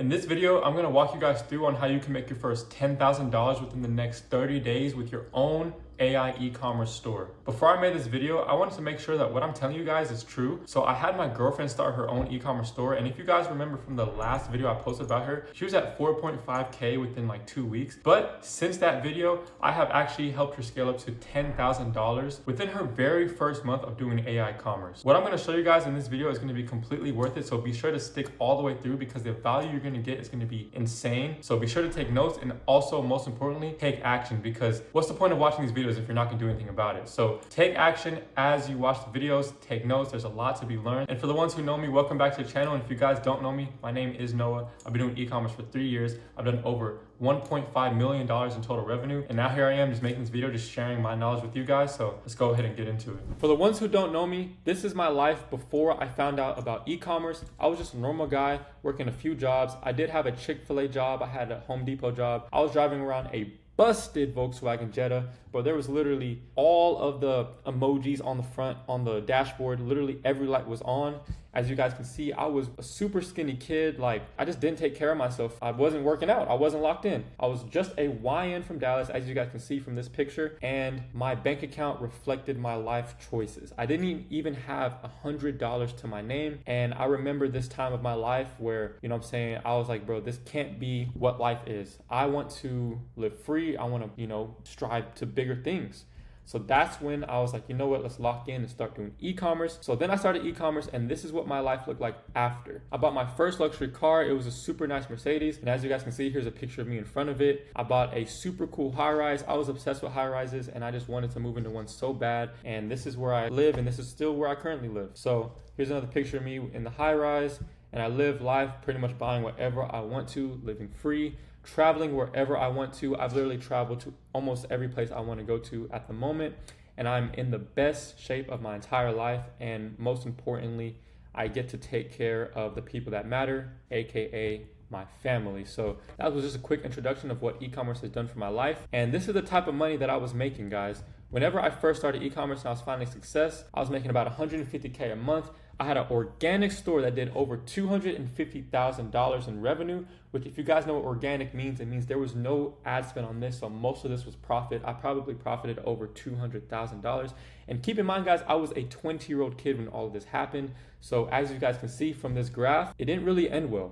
In this video, I'm gonna walk you guys through on how you can make your first $10,000 within the next 30 days with your own AI e-commerce store. Before I made this video, I wanted to make sure that what I'm telling you guys is true. So I had my girlfriend start her own e-commerce store. And if you guys remember from the last video I posted about her, she was at 4.5K within like 2 weeks. But since that video, I have actually helped her scale up to $10,000 within her very first month of doing AI commerce. What I'm gonna show you guys in this video is gonna be completely worth it. So be sure to stick all the way through because the value you're gonna get is gonna be insane. So be sure to take notes and also, most importantly, take action, because what's the point of watching these videos if you're not gonna do anything about it? So take action as you watch the videos, take notes. There's a lot to be learned. And for the ones who know me, welcome back to the channel. And if you guys don't know me, my name is Noah. I've been doing e-commerce for 3 years. I've done over $1.5 million in total revenue. And now here I am just making this video, just sharing my knowledge with you guys. So let's go ahead and get into it. For the ones who don't know me, this is my life before I found out about e-commerce. I was just a normal guy working a few jobs. I did have a Chick-fil-A job. I had a Home Depot job. I was driving around a busted Volkswagen Jetta, but there was literally all of the emojis on the front, on the dashboard. Literally every light was on. As you guys can see, I was a super skinny kid. Like, I just didn't take care of myself. I wasn't working out. I wasn't locked in. I was just a YN from Dallas, as you guys can see from this picture. And my bank account reflected my life choices. I didn't even have $100 to my name. And I remember this time of my life where, you know what I'm saying, I was like, bro, this can't be what life is. I want to live free. I want to, strive to bigger things. So that's when I was like, you know what, let's lock in and start doing e-commerce. So then I started e-commerce, and this is what my life looked like after. I bought my first luxury car. It was a super nice Mercedes. And as you guys can see, here's a picture of me in front of it. I bought a super cool high rise. I was obsessed with high rises and I just wanted to move into one so bad. And this is where I live, and this is still where I currently live. So here's another picture of me in the high rise, and I live life pretty much buying whatever I want to, living free, traveling wherever I want to. I've literally traveled to almost every place I want to go to at the moment, and I'm in the best shape of my entire life. And most importantly, I get to take care of the people that matter, aka my family. So that was just a quick introduction of what e-commerce has done for my life. And this is the type of money that I was making, guys. Whenever I first started e-commerce and I was finding success, I was making about $150K a month. I had an organic store that did over $250,000 in revenue, which, if you guys know what organic means, it means there was no ad spend on this. So most of this was profit. I probably profited over $200,000. And keep in mind, guys, I was a 20-year-old kid when all of this happened. So as you guys can see from this graph, it didn't really end well,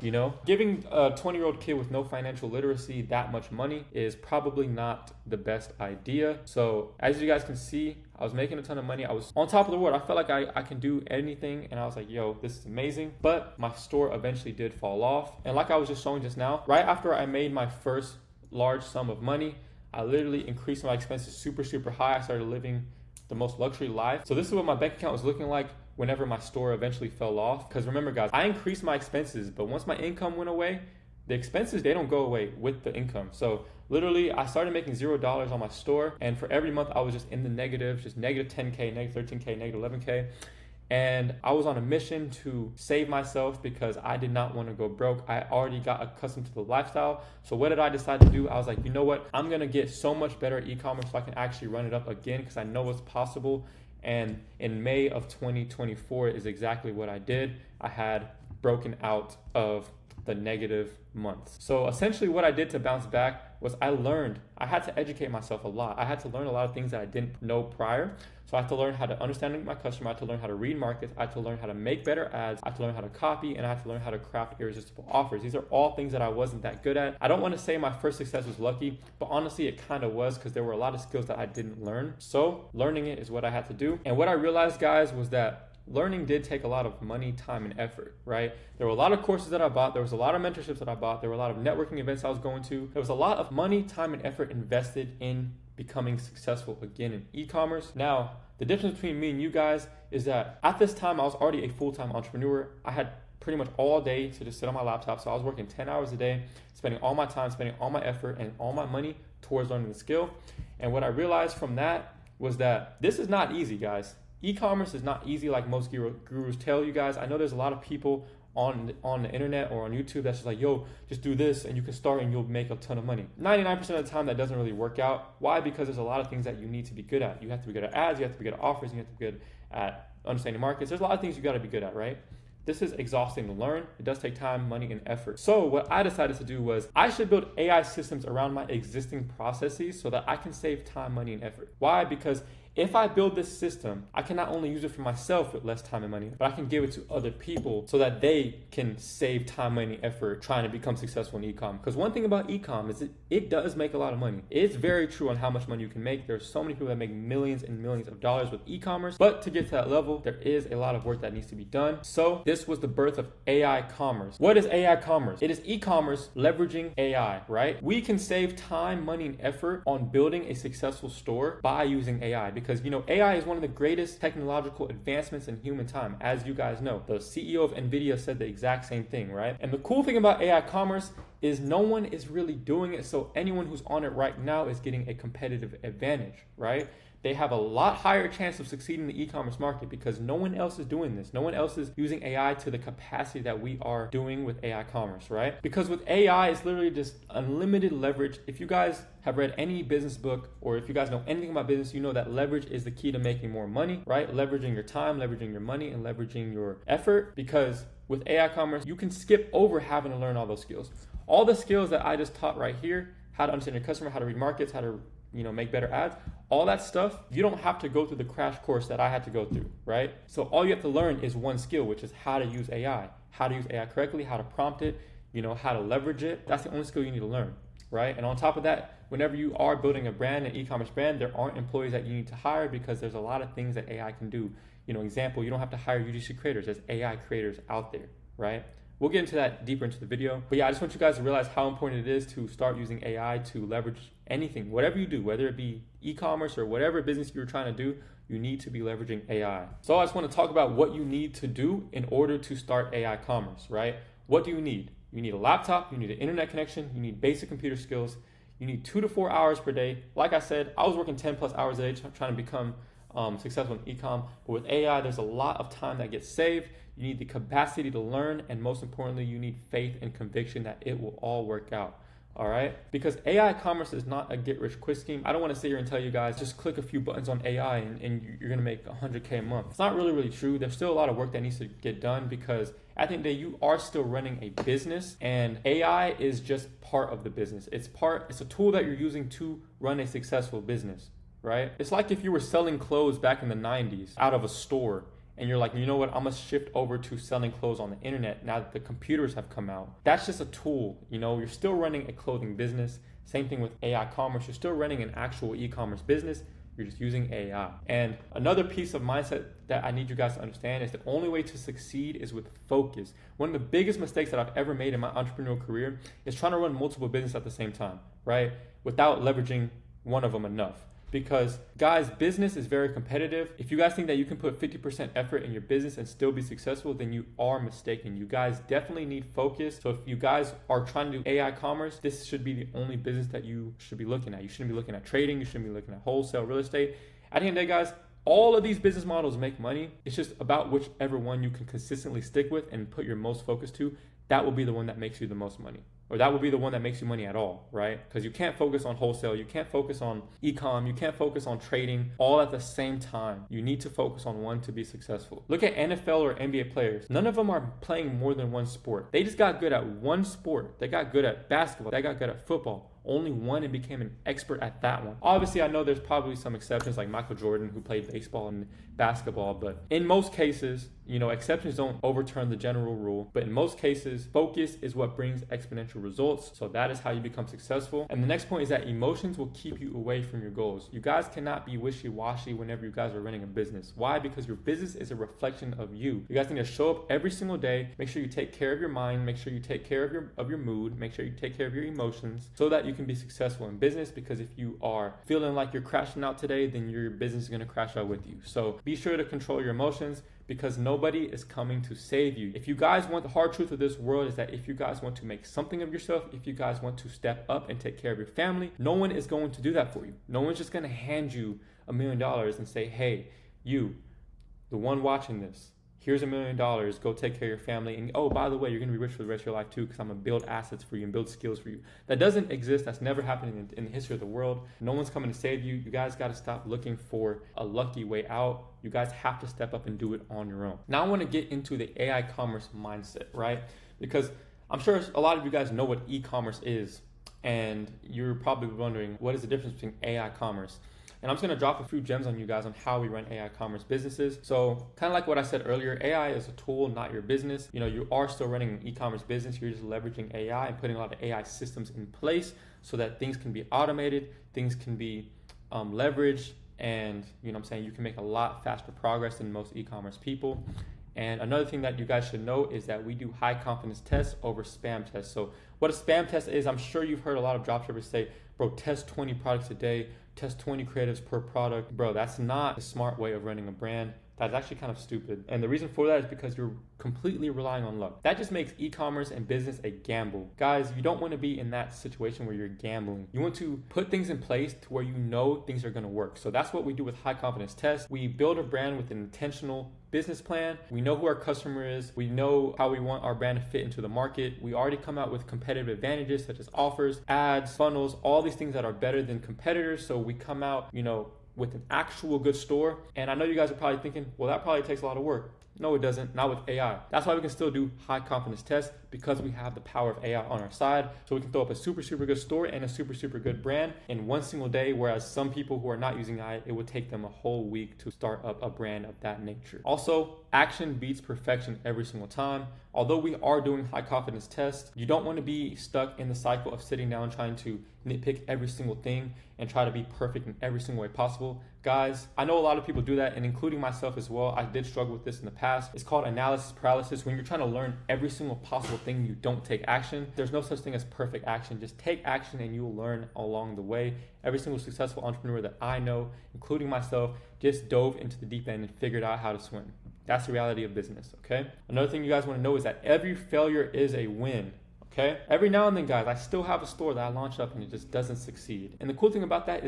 Giving a 20-year-old kid with no financial literacy that much money is probably not the best idea. So as you guys can see, I was making a ton of money. I was on top of the world. I felt like I can do anything. And I was like, yo, this is amazing. But my store eventually did fall off. And like I was just showing just now, right after I made my first large sum of money, I literally increased my expenses super high. I started living the most luxury life. So this is what my bank account was looking like whenever my store eventually fell off. Because remember, guys, I increased my expenses, but once my income went away, the expenses, they don't go away with the income. So literally, I started making $0 on my store, and for every month I was just in the negative, just negative 10K, negative 13K, negative 11K. And I was on a mission to save myself because I did not want to go broke. I already got accustomed to the lifestyle. So what did I decide to do? I was like, you know what? I'm going to get so much better at e-commerce so I can actually run it up again, because I know it's possible. And in May of 2024 is exactly what I did. I had broken out of the negative months. So essentially what I did to bounce back was I had to educate myself a lot. I had to learn a lot of things that I didn't know prior. So I had to learn how to understand my customer. I had to learn how to read markets. I had to learn how to make better ads. I had to learn how to copy, and I had to learn how to craft irresistible offers. These are all things that I wasn't that good at. I don't want to say my first success was lucky, but honestly, it kind of was, because there were a lot of skills that I didn't learn. So learning it is what I had to do. And what I realized, guys, was that learning did take a lot of money, time, and effort, right? There were a lot of courses that I bought. There was a lot of mentorships that I bought. There were a lot of networking events I was going to. There was a lot of money, time, and effort invested in becoming successful again in e-commerce. Now, the difference between me and you guys is that at this time, I was already a full-time entrepreneur. I had pretty much all day to just sit on my laptop. So I was working 10 hours a day, spending all my time, spending all my effort and all my money towards learning the skill. And what I realized from that was that this is not easy, guys. E-commerce is not easy like most gurus tell you guys. I know there's a lot of people on the internet or on YouTube that's just like, yo, just do this and you can start and you'll make a ton of money. 99% of the time that doesn't really work out. Why? Because there's a lot of things that you need to be good at. You have to be good at ads, you have to be good at offers, you have to be good at understanding markets. There's a lot of things you got to be good at, right? This is exhausting to learn. It does take time, money, and effort. So what I decided to do was I should build AI systems around my existing processes so that I can save time, money, and effort. Why? Because if I build this system, I can not only use it for myself with less time and money, but I can give it to other people so that they can save time, money, and effort trying to become successful in ecom. Because one thing about ecom is it does make a lot of money. It's very true on how much money you can make. There's so many people that make millions and millions of dollars with e-commerce, but to get to that level, there is a lot of work that needs to be done. So this was the birth of AI commerce. What is AI commerce? It is e-commerce leveraging AI, right? We can save time, money, and effort on building a successful store by using AI. Because AI is one of the greatest technological advancements in human time. As you guys know, the CEO of NVIDIA said the exact same thing, right? And the cool thing about AI commerce is no one is really doing it, so anyone who's on it right now is getting a competitive advantage, right? They have a lot higher chance of succeeding in the e-commerce market because no one else is doing this. No one else is using AI to the capacity that we are doing with AI commerce, right? Because with AI, it's literally just unlimited leverage. If you guys have read any business book, or if you guys know anything about business, you know that leverage is the key to making more money, right? Leveraging your time, leveraging your money, and leveraging your effort. Because with AI commerce, you can skip over having to learn all those skills. All the skills that I just taught right here, how to understand your customer, how to read markets, how to make better ads, all that stuff, you don't have to go through the crash course that I had to go through, right? So all you have to learn is one skill, which is how to use AI, how to use AI correctly, how to prompt it, how to leverage it. That's the only skill you need to learn, right? And on top of that, whenever you are building a brand, an e-commerce brand, there aren't employees that you need to hire because there's a lot of things that AI can do. Example, you don't have to hire UGC creators. There's AI creators out there, right? We'll get into that deeper into the video. But yeah, I just want you guys to realize how important it is to start using AI to leverage anything, whatever you do, whether it be e-commerce or whatever business you're trying to do, you need to be leveraging AI. So I just want to talk about what you need to do in order to start AI commerce, right? What do you need? You need a laptop, you need an internet connection, you need basic computer skills, you need 2 to 4 hours per day. Like I said, I was working 10 plus hours a day trying to become successful in ecom, but with AI, there's a lot of time that gets saved. You need the capacity to learn, and most importantly, you need faith and conviction that it will all work out. All right? Because AI commerce is not a get-rich-quick scheme. I don't want to sit here and tell you guys, just click a few buttons on AI and you're going to make $100K a month. It's not really true. There's still a lot of work that needs to get done because at the end of the day, you are still running a business, and AI is just part of the business. It's a tool that you're using to run a successful business, right? It's like if you were selling clothes back in the 90s out of a store, and you're like, you know what, I'm gonna shift over to selling clothes on the internet now that the computers have come out. That's just a tool, you're still running a clothing business. Same thing with AI commerce, you're still running an actual e-commerce business, you're just using AI. And another piece of mindset that I need you guys to understand is the only way to succeed is with focus. One of the biggest mistakes that I've ever made in my entrepreneurial career is trying to run multiple businesses at the same time, right? Without leveraging one of them enough. Because guys, business is very competitive. If you guys think that you can put 50% effort in your business and still be successful, then you are mistaken. You guys definitely need focus. So if you guys are trying to do AI commerce, this should be the only business that you should be looking at. You shouldn't be looking at trading. You shouldn't be looking at wholesale real estate. At the end of the day, guys, all of these business models make money. It's just about whichever one you can consistently stick with and put your most focus to. That will be the one that makes you the most money. Or that will be the one that makes you money at all, right? Because you can't focus on wholesale, you can't focus on e-com, you can't focus on trading all at the same time. You need to focus on one to be successful. Look at NFL or NBA players. None of them are playing more than one sport. They just got good at one sport. They got good at basketball. They got good at football. Only one and became an expert at that one. Obviously, I know there's probably some exceptions like Michael Jordan who played baseball and basketball, but in most cases, exceptions don't overturn the general rule. But in most cases, focus is what brings exponential results. So that is how you become successful. And the next point is that emotions will keep you away from your goals. You guys cannot be wishy-washy whenever you guys are running a business. Why? Because your business is a reflection of you. You guys need to show up every single day. Make sure you take care of your mind. Make sure you take care of your mood. Make sure you take care of your emotions so that you can be successful in business. Because if you are feeling like you're crashing out today, then your business is going to crash out with you. So be sure to control your emotions, because nobody is coming to save you. If you guys want, the hard truth of this world is that if you guys want to make something of yourself, if you guys want to step up and take care of your family, no one is going to do that for you. No one's just going to hand you $1 million and say, hey, you, the one watching this, here's $1 million, go take care of your family. And oh, by the way, you're gonna be rich for the rest of your life too, because I'm gonna build assets for you and build skills for you. That doesn't exist. That's never happened in the history of the world. No one's coming to save you. You guys gotta stop looking for a lucky way out. You guys have to step up and do it on your own. Now I wanna get into the AI commerce mindset, right? Because I'm sure a lot of you guys know what e-commerce is, and you're probably wondering, what is the difference between AI commerce? And I'm just gonna drop a few gems on you guys on how we run AI commerce businesses. So kind of like what I said earlier, AI is a tool, not your business. You know, you are still running an e-commerce business. You're just leveraging AI and putting a lot of AI systems in place so that things can be automated, things can be leveraged, and you know what I'm saying, you can make a lot faster progress than most e-commerce people. And another thing that you guys should know is that we do high confidence tests over spam tests. So what a spam test is, I'm sure you've heard a lot of dropshippers say, bro, test 20 products a day, test 20 creatives per product. Bro, that's not a smart way of running a brand. That's actually kind of stupid. And the reason for that is because you're completely relying on luck. That just makes e-commerce and business a gamble. Guys, you don't want to be in that situation where you're gambling. You want to put things in place to where you know things are going to work. So that's what we do with high confidence tests. We build a brand with an intentional business plan. We know who our customer is. We know how we want our brand to fit into the market. We already come out with competitive advantages such as offers, ads, funnels, all these things that are better than competitors. So we come out, you know, with an actual good store. And I know you guys are probably thinking, well, that probably takes a lot of work. No, it doesn't, not with AI. That's why we can still do high confidence tests, because we have the power of AI on our side. So we can throw up a super good store and a super good brand in one single day, whereas some people who are not using AI, it would take them a whole week to start up a brand of that nature. Also, action beats perfection every single time. Although we are doing high confidence tests, you don't want to be stuck in the cycle of sitting down trying to nitpick every single thing and try to be perfect in every single way possible. Guys, I know a lot of people do that, and including myself as well. I did struggle with this in the past. It's called analysis paralysis. When you're trying to learn every single possible thing, you don't take action. There's no such thing as perfect action. Just take action and you'll learn along the way. Every single successful entrepreneur that I know, including myself, just dove into the deep end and figured out how to swim. That's the reality of business, okay? Another thing you guys want to know is that every failure is a win. Okay. Every now and then, guys, I still have a store that I launched up and it just doesn't succeed. And the cool thing about that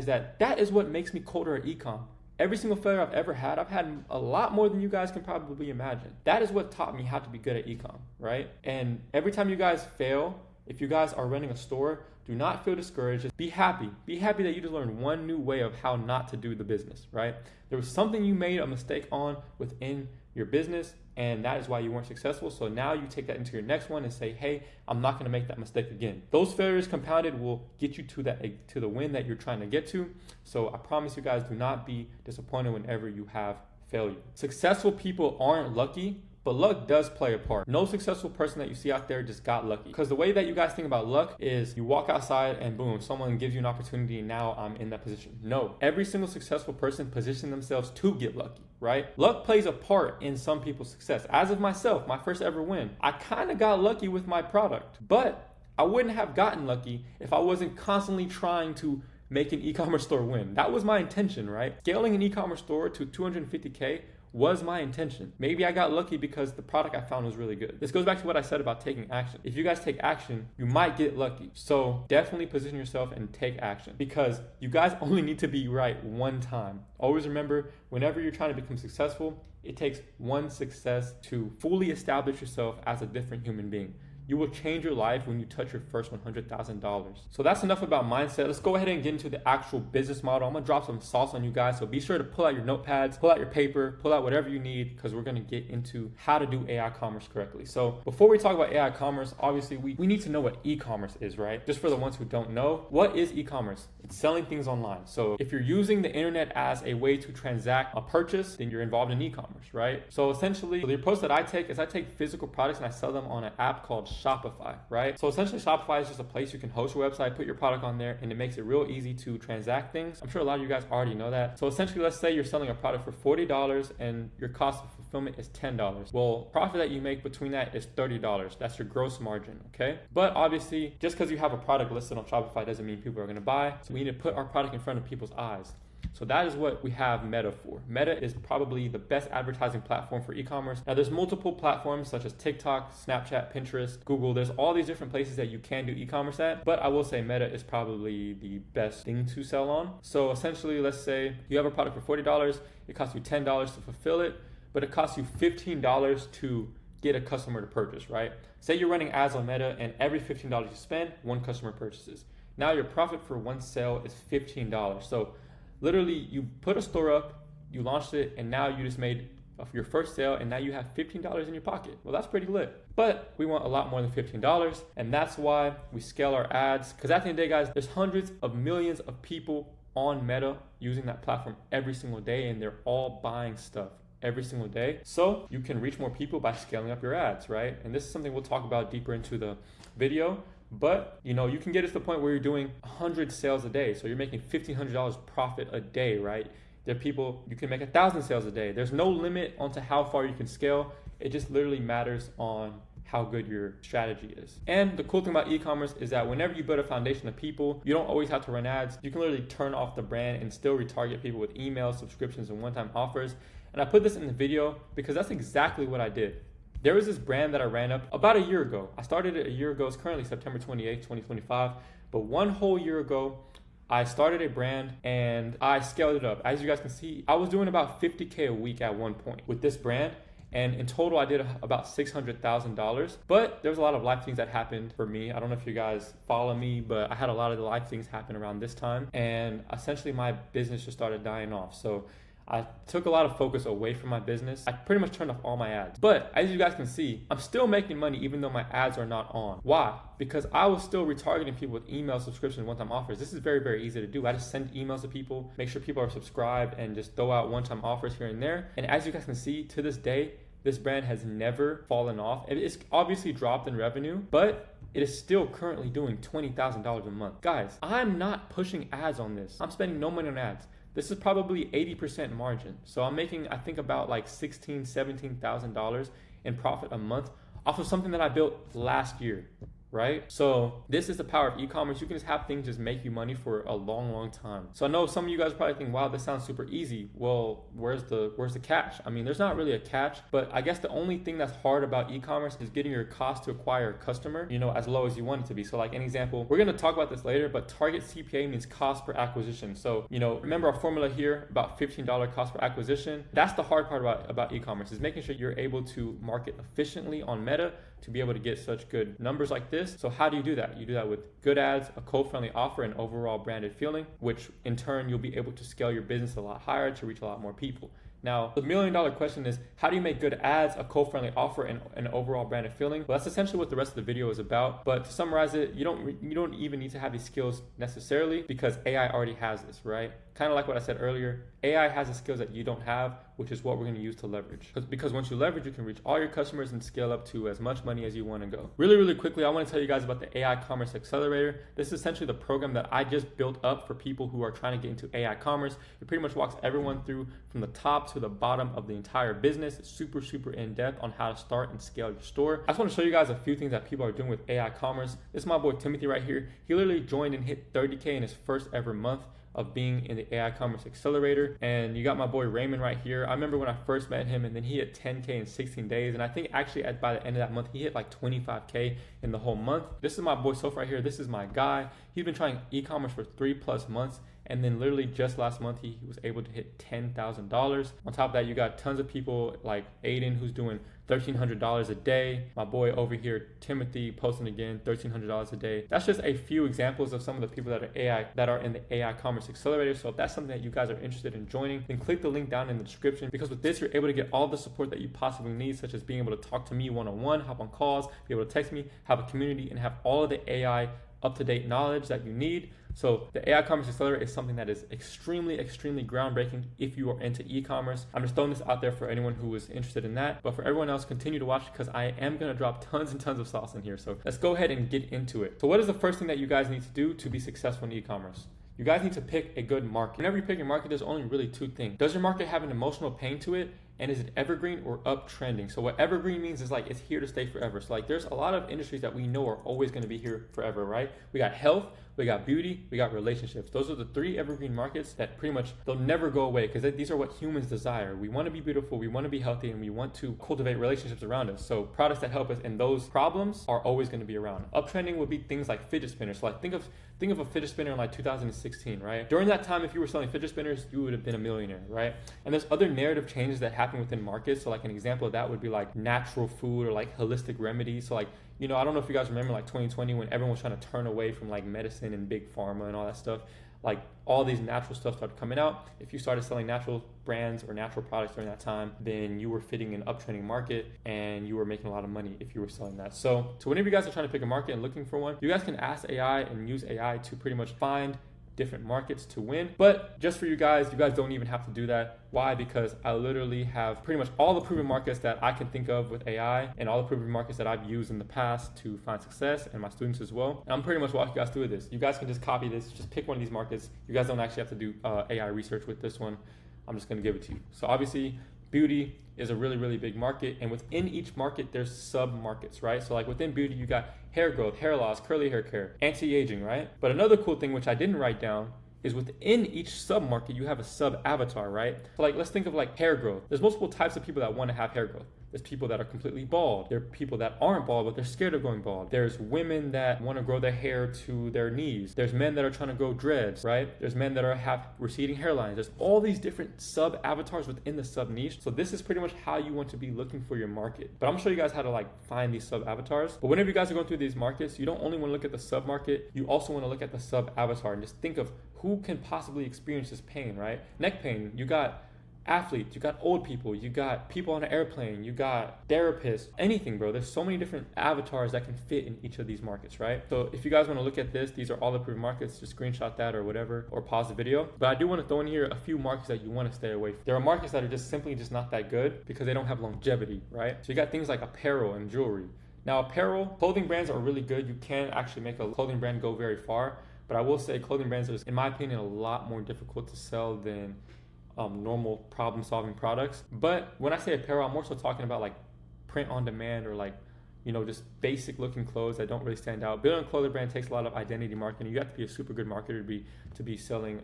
is what makes me colder at Ecom. Every single failure I've ever had, I've had a lot more than you guys can probably imagine. That is what taught me how to be good at Ecom, right? And every time you guys fail, if you guys are running a store, do not feel discouraged. Just be happy. Be happy that you just learned one new way of how not to do the business, right? There was something you made a mistake on within your business, and that is why you weren't successful. So now you take that into your next one and say, hey, I'm not going to make that mistake again. Those failures compounded will get you to the win that you're trying to get to. So I promise you guys, do not be disappointed whenever you have failure. Successful people aren't lucky, but luck does play a part. No successful person that you see out there just got lucky. Because the way that you guys think about luck is you walk outside and boom, someone gives you an opportunity and now I'm in that position. No, every single successful person positioned themselves to get lucky, right? Luck plays a part in some people's success. As of myself, my first ever win, I kind of got lucky with my product, but I wouldn't have gotten lucky if I wasn't constantly trying to make an e-commerce store win. That was my intention, right? Scaling an e-commerce store to 250K was my intention. Maybe I got lucky because the product I found was really good. This goes back to what I said about taking action. If you guys take action, you might get lucky. So definitely position yourself and take action, because you guys only need to be right one time. Always remember, whenever you're trying to become successful, it takes one success to fully establish yourself as a different human being. You will change your life when you touch your first $100,000. So that's enough about mindset. Let's go ahead and get into the actual business model. I'm gonna drop some sauce on you guys. So be sure to pull out your notepads, pull out your paper, pull out whatever you need, because we're gonna get into how to do AI commerce correctly. So before we talk about AI commerce, obviously we need to know what e-commerce is, right? Just for the ones who don't know, what is e-commerce? It's selling things online. So if you're using the internet as a way to transact a purchase, then you're involved in e-commerce, right? So essentially, the approach that I take is I take physical products and I sell them on an app called Shopify, right? So essentially Shopify is just a place you can host your website, put your product on there, and it makes it real easy to transact things. I'm sure a lot of you guys already know that. So essentially, let's say you're selling a product for $40 and your cost of fulfillment is $10. Well, profit that you make between that is $30. That's your gross margin, okay? But obviously, just because you have a product listed on Shopify doesn't mean people are gonna buy. So we need to put our product in front of people's eyes. So that is what we have Meta for. Meta is probably the best advertising platform for e-commerce. Now there's multiple platforms such as TikTok, Snapchat, Pinterest, Google. There's all these different places that you can do e-commerce at, but I will say Meta is probably the best thing to sell on. So essentially, let's say you have a product for $40, it costs you $10 to fulfill it. but it costs you $15 to get a customer to purchase, right? Say you're running ads on Meta and every $15 you spend, one customer purchases. Now your profit for one sale is $15. So literally you put a store up, you launched it, and now you just made your first sale, and now you have $15 in your pocket. Well, that's pretty lit. But we want a lot more than $15, and that's why we scale our ads. Because at the end of the day, guys, there's hundreds of millions of people on Meta using that platform every single day, and they're all buying stuff every single day. So you can reach more people by scaling up your ads, right? And this is something we'll talk about deeper into the video. But you can get it to the point where you're doing 100 sales a day. So you're making $1,500 profit a day, right? There are people, you can make 1,000 sales a day. There's no limit onto how far you can scale. It just literally matters on how good your strategy is. And the cool thing about e-commerce is that whenever you build a foundation of people, you don't always have to run ads. You can literally turn off the brand and still retarget people with emails, subscriptions, and one-time offers. And I put this in the video because that's exactly what I did. There was this brand that I ran up about a year ago. I started it a year ago. It's currently September 28th, 2025. But one whole year ago, I started a brand and I scaled it up. As you guys can see, I was doing about $50K a week at one point with this brand. And in total, I did about $600,000. But there was a lot of life things that happened for me. I don't know if you guys follow me, but I had a lot of the life things happen around this time. And essentially my business just started dying off. So I took a lot of focus away from my business. I pretty much turned off all my ads. But as you guys can see, I'm still making money even though my ads are not on. Why? Because I was still retargeting people with email subscription one-time offers. This is very, very easy to do. I just send emails to people, make sure people are subscribed, and just throw out one-time offers here and there. And as you guys can see, to this day, this brand has never fallen off. It's obviously dropped in revenue, but it is still currently doing $20,000 a month. Guys, I'm not pushing ads on this. I'm spending no money on ads. This is probably 80% margin. So I'm making, I think, about like $16,000, $17,000 in profit a month off of something that I built last year, right? So this is the power of e-commerce. You can just have things just make you money for a long, long time. So I know some of you guys probably think, wow, this sounds super easy. Well, where's the catch? I mean, there's not really a catch, but I guess the only thing that's hard about e-commerce is getting your cost to acquire a customer, as low as you want it to be. So like an example, we're gonna talk about this later, but target CPA means cost per acquisition. So, remember our formula here, about $15 cost per acquisition. That's the hard part about e-commerce, is making sure you're able to market efficiently on Meta to be able to get such good numbers like this. So how do you do that? You do that with good ads, a code-friendly offer, and overall branded feeling, which in turn you'll be able to scale your business a lot higher to reach a lot more people. Now, the $1 million question is, how do you make good ads, a code-friendly offer, and an overall branded feeling? Well, that's essentially what the rest of the video is about. But to summarize it, you don't even need to have these skills necessarily, because AI already has this, right? Kind of like what I said earlier, AI has the skills that you don't have, which is what we're going to use to leverage. Because once you leverage, you can reach all your customers and scale up to as much money as you want to go. Really, really quickly, I want to tell you guys about the AI Commerce Accelerator. This is essentially the program that I just built up for people who are trying to get into AI commerce. It pretty much walks everyone through from the top to the bottom of the entire business. It's super, super in-depth on how to start and scale your store. I just want to show you guys a few things that people are doing with AI commerce. This is my boy Timothy right here. He literally joined and hit 30K in his first ever month of being in the AI Commerce Accelerator. And you got my boy Raymond right here. I remember when I first met him, and then he hit 10K in 16 days. And I think actually by the end of that month, he hit like 25K in the whole month. This is my boy Soph right here. This is my guy. He's been trying e-commerce for 3+ months. And then literally just last month, he was able to hit $10,000. On top of that, you got tons of people like Aiden, who's doing $1,300 a day. My boy over here, Timothy, posting again, $1,300 a day. That's just a few examples of some of the people that are in the AI Commerce Accelerator. So if that's something that you guys are interested in joining, then click the link down in the description, because with this, you're able to get all the support that you possibly need, such as being able to talk to me one-on-one, hop on calls, be able to text me, have a community, and have all of the AI up-to-date knowledge that you need. So the AI Commerce Accelerator is something that is extremely, extremely groundbreaking if you are into e-commerce. I'm just throwing this out there for anyone who is interested in that. But for everyone else, continue to watch, because I am going to drop tons and tons of sauce in here. So let's go ahead and get into it. So what is the first thing that you guys need to do to be successful in e-commerce? You guys need to pick a good market. Whenever you pick your market, there's only really two things. Does your market have an emotional pain to it? And is it evergreen or uptrending? So what evergreen means is like it's here to stay forever. So like there's a lot of industries that we know are always going to be here forever, right? We got health, we got beauty, we got relationships. Those are the three evergreen markets that pretty much they'll never go away, because these are what humans desire. We want to be beautiful, we want to be healthy, and we want to cultivate relationships around us. So products that help us in those problems are always going to be around. Uptrending would be things like fidget spinners. So like think of a fidget spinner in like 2016, right? During that time, if you were selling fidget spinners, you would have been a millionaire, right? And there's other narrative changes that happening within markets. So like an example of that would be like natural food or like holistic remedies. So like, you know, I don't know if you guys remember like 2020 when everyone was trying to turn away from like medicine and big pharma and all that stuff. Like all these natural stuff started coming out. If you started selling natural brands or natural products during that time, then you were fitting an uptrending market and you were making a lot of money if you were selling that. So whenever you guys are trying to pick a market and looking for one, you guys can ask AI and use AI to pretty much find different markets to win. But just for you guys don't even have to do that. Why? Because I literally have pretty much all the proven markets that I can think of with AI and all the proven markets that I've used in the past to find success, and my students as well. And I'm pretty much walking you guys through this. You guys can just copy this, just pick one of these markets. You guys don't actually have to do AI research with this one. I'm just gonna give it to you. So obviously, beauty is a really, really big market, and within each market, there's sub-markets, right? So like within beauty, you got hair growth, hair loss, curly hair care, anti-aging, right? But another cool thing, which I didn't write down, is within each sub-market, you have a sub-avatar, right? So like, let's think of like hair growth. There's multiple types of people that want to have hair growth. There's people that are completely bald. There are people that aren't bald, but they're scared of going bald. There's women that want to grow their hair to their knees. There's men that are trying to grow dreads, right? There's men that have receding hairlines. There's all these different sub-avatars within the sub-niche. So this is pretty much how you want to be looking for your market. But I'm gonna show you guys how to like find these sub-avatars. But whenever you guys are going through these markets, you don't only want to look at the sub-market, you also want to look at the sub-avatar and just think of who can possibly experience this pain, right? Neck pain, you got athletes, you got old people, you got people on an airplane, you got therapists, anything, bro. There's so many different avatars that can fit in each of these markets, right? So if you guys want to look at this, these are all the proven markets. Just screenshot that or whatever, or pause the video. But I do want to throw in here a few markets that you want to stay away from. There are markets that are just simply just not that good because they don't have longevity, right? So you got things like apparel and jewelry. Now apparel, clothing brands are really good. You can actually make a clothing brand go very far. But I will say clothing brands are, in my opinion, a lot more difficult to sell than normal problem-solving products. But when I say apparel, I'm more so talking about like print on demand or like, you know, just basic looking clothes that don't really stand out. Building a clothing brand takes a lot of identity marketing. You have to be a super good marketer to be selling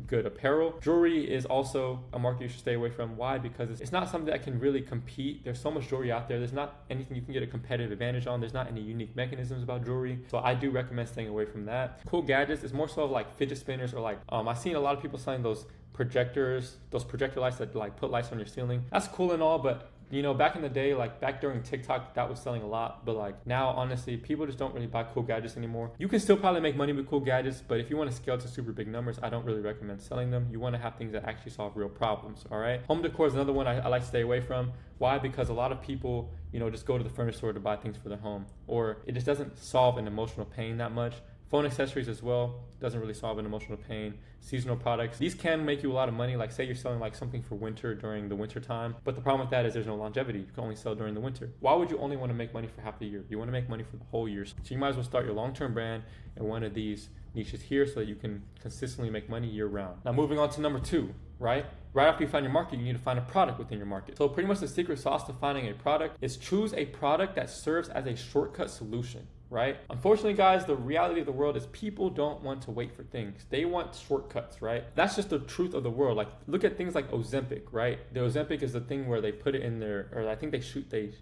good apparel. Jewelry is also a market you should stay away from. Why? Because it's not something that can really compete. There's so much jewelry out there. There's not anything you can get a competitive advantage on. There's not any unique mechanisms about jewelry. So I do recommend staying away from that. Cool gadgets is more so like fidget spinners or like, I've seen a lot of people selling those projectors, those projector lights that like put lights on your ceiling. That's cool and all, but you know, back in the day, like back during TikTok, that was selling a lot. But like now, honestly, people just don't really buy cool gadgets anymore. You can still probably make money with cool gadgets, but if you want to scale to super big numbers, I don't really recommend selling them. You want to have things that actually solve real problems, all right? Home decor is another one I like to stay away from. Why? Because a lot of people, you know, just go to the furniture store to buy things for their home, or it just doesn't solve an emotional pain that much. Phone accessories as well, doesn't really solve an emotional pain. Seasonal products, these can make you a lot of money. Like say you're selling like something for winter during the winter time, but the problem with that is there's no longevity. You can only sell during the winter. Why would you only want to make money for half the year? You want to make money for the whole year. So you might as well start your long-term brand in one of these niches here so that you can consistently make money year round. Now moving on to number 2, right? Right after you find your market, you need to find a product within your market. So pretty much the secret sauce to finding a product is choose a product that serves as a shortcut solution. Right? Unfortunately, guys, the reality of the world is people don't want to wait for things. They want shortcuts, right? That's just the truth of the world. Like, look at things like Ozempic, right? The Ozempic is the thing where they put it in their, or I think they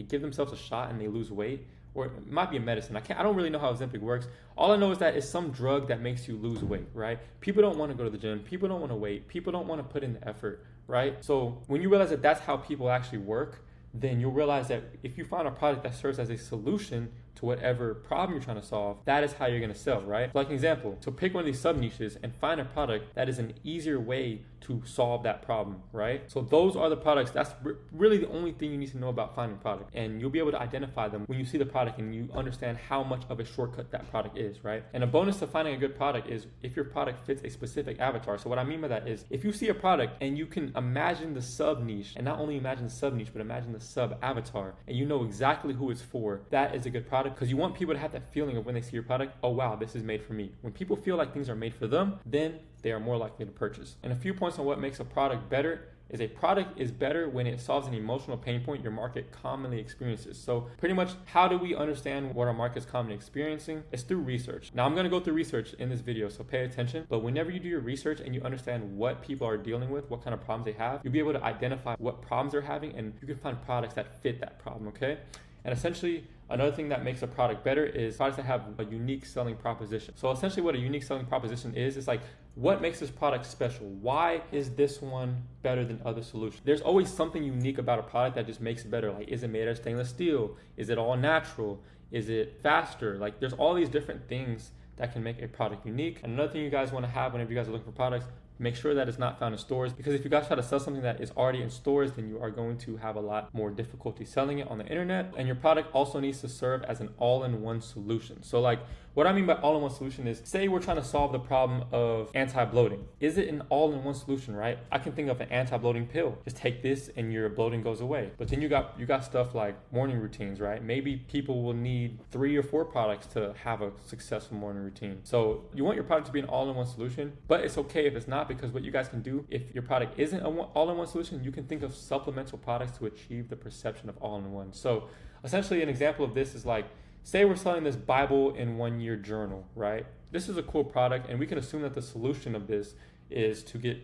give themselves a shot and they lose weight. Or it might be a medicine. I don't really know how Ozempic works. All I know is that it's some drug that makes you lose weight, right? People don't want to go to the gym. People don't want to wait. People don't want to put in the effort, right? So when you realize that that's how people actually work, then you'll realize that if you find a product that serves as a solution to whatever problem you're trying to solve, that is how you're going to sell, right? Like an example, so pick one of these sub niches and find a product that is an easier way to solve that problem, right? So those are the products. That's really the only thing you need to know about finding a product, and you'll be able to identify them when you see the product and you understand how much of a shortcut that product is, right? And a bonus to finding a good product is if your product fits a specific avatar. So what I mean by that is if you see a product and you can imagine the sub niche, and not only imagine the sub niche, but imagine the sub avatar, and you know exactly who it's for, that is a good product, because you want people to have that feeling of when they see your product, oh wow, this is made for me. When people feel like things are made for them, then they are more likely to purchase. And a few points on what makes a product better is a product is better when it solves an emotional pain point your market commonly experiences. So pretty much how do we understand what our market is commonly experiencing? It's through research. Now I'm going to go through research in this video, so pay attention. But whenever you do your research and you understand what people are dealing with, what kind of problems they have, you'll be able to identify what problems they're having, and you can find products that fit that problem, okay? And essentially, Another thing that makes a product better is products that have a unique selling proposition. So essentially what a unique selling proposition is like, what makes this product special? Why is this one better than other solutions? There's always something unique about a product that just makes it better. Like, is it made out of stainless steel? Is it all natural? Is it faster? Like, there's all these different things that can make a product unique. And another thing you guys want to have whenever you guys are looking for products, make sure that it's not found in stores, because if you guys try to sell something that is already in stores, then you are going to have a lot more difficulty selling it on the internet. And your product also needs to serve as an all-in-one solution. So like, what I mean by all-in-one solution is, say we're trying to solve the problem of anti-bloating. Is it an all-in-one solution, right? I can think of an anti-bloating pill. Just take this and your bloating goes away. But then you got stuff like morning routines, right? Maybe people will need 3 or 4 products to have a successful morning routine. So you want your product to be an all-in-one solution, but it's okay if it's not, because what you guys can do, if your product isn't an all-in-one solution, you can think of supplemental products to achieve the perception of all-in-one. So essentially an example of this is like, say we're selling this Bible in 1 year journal, right? This is a cool product, and we can assume that the solution of this is to get,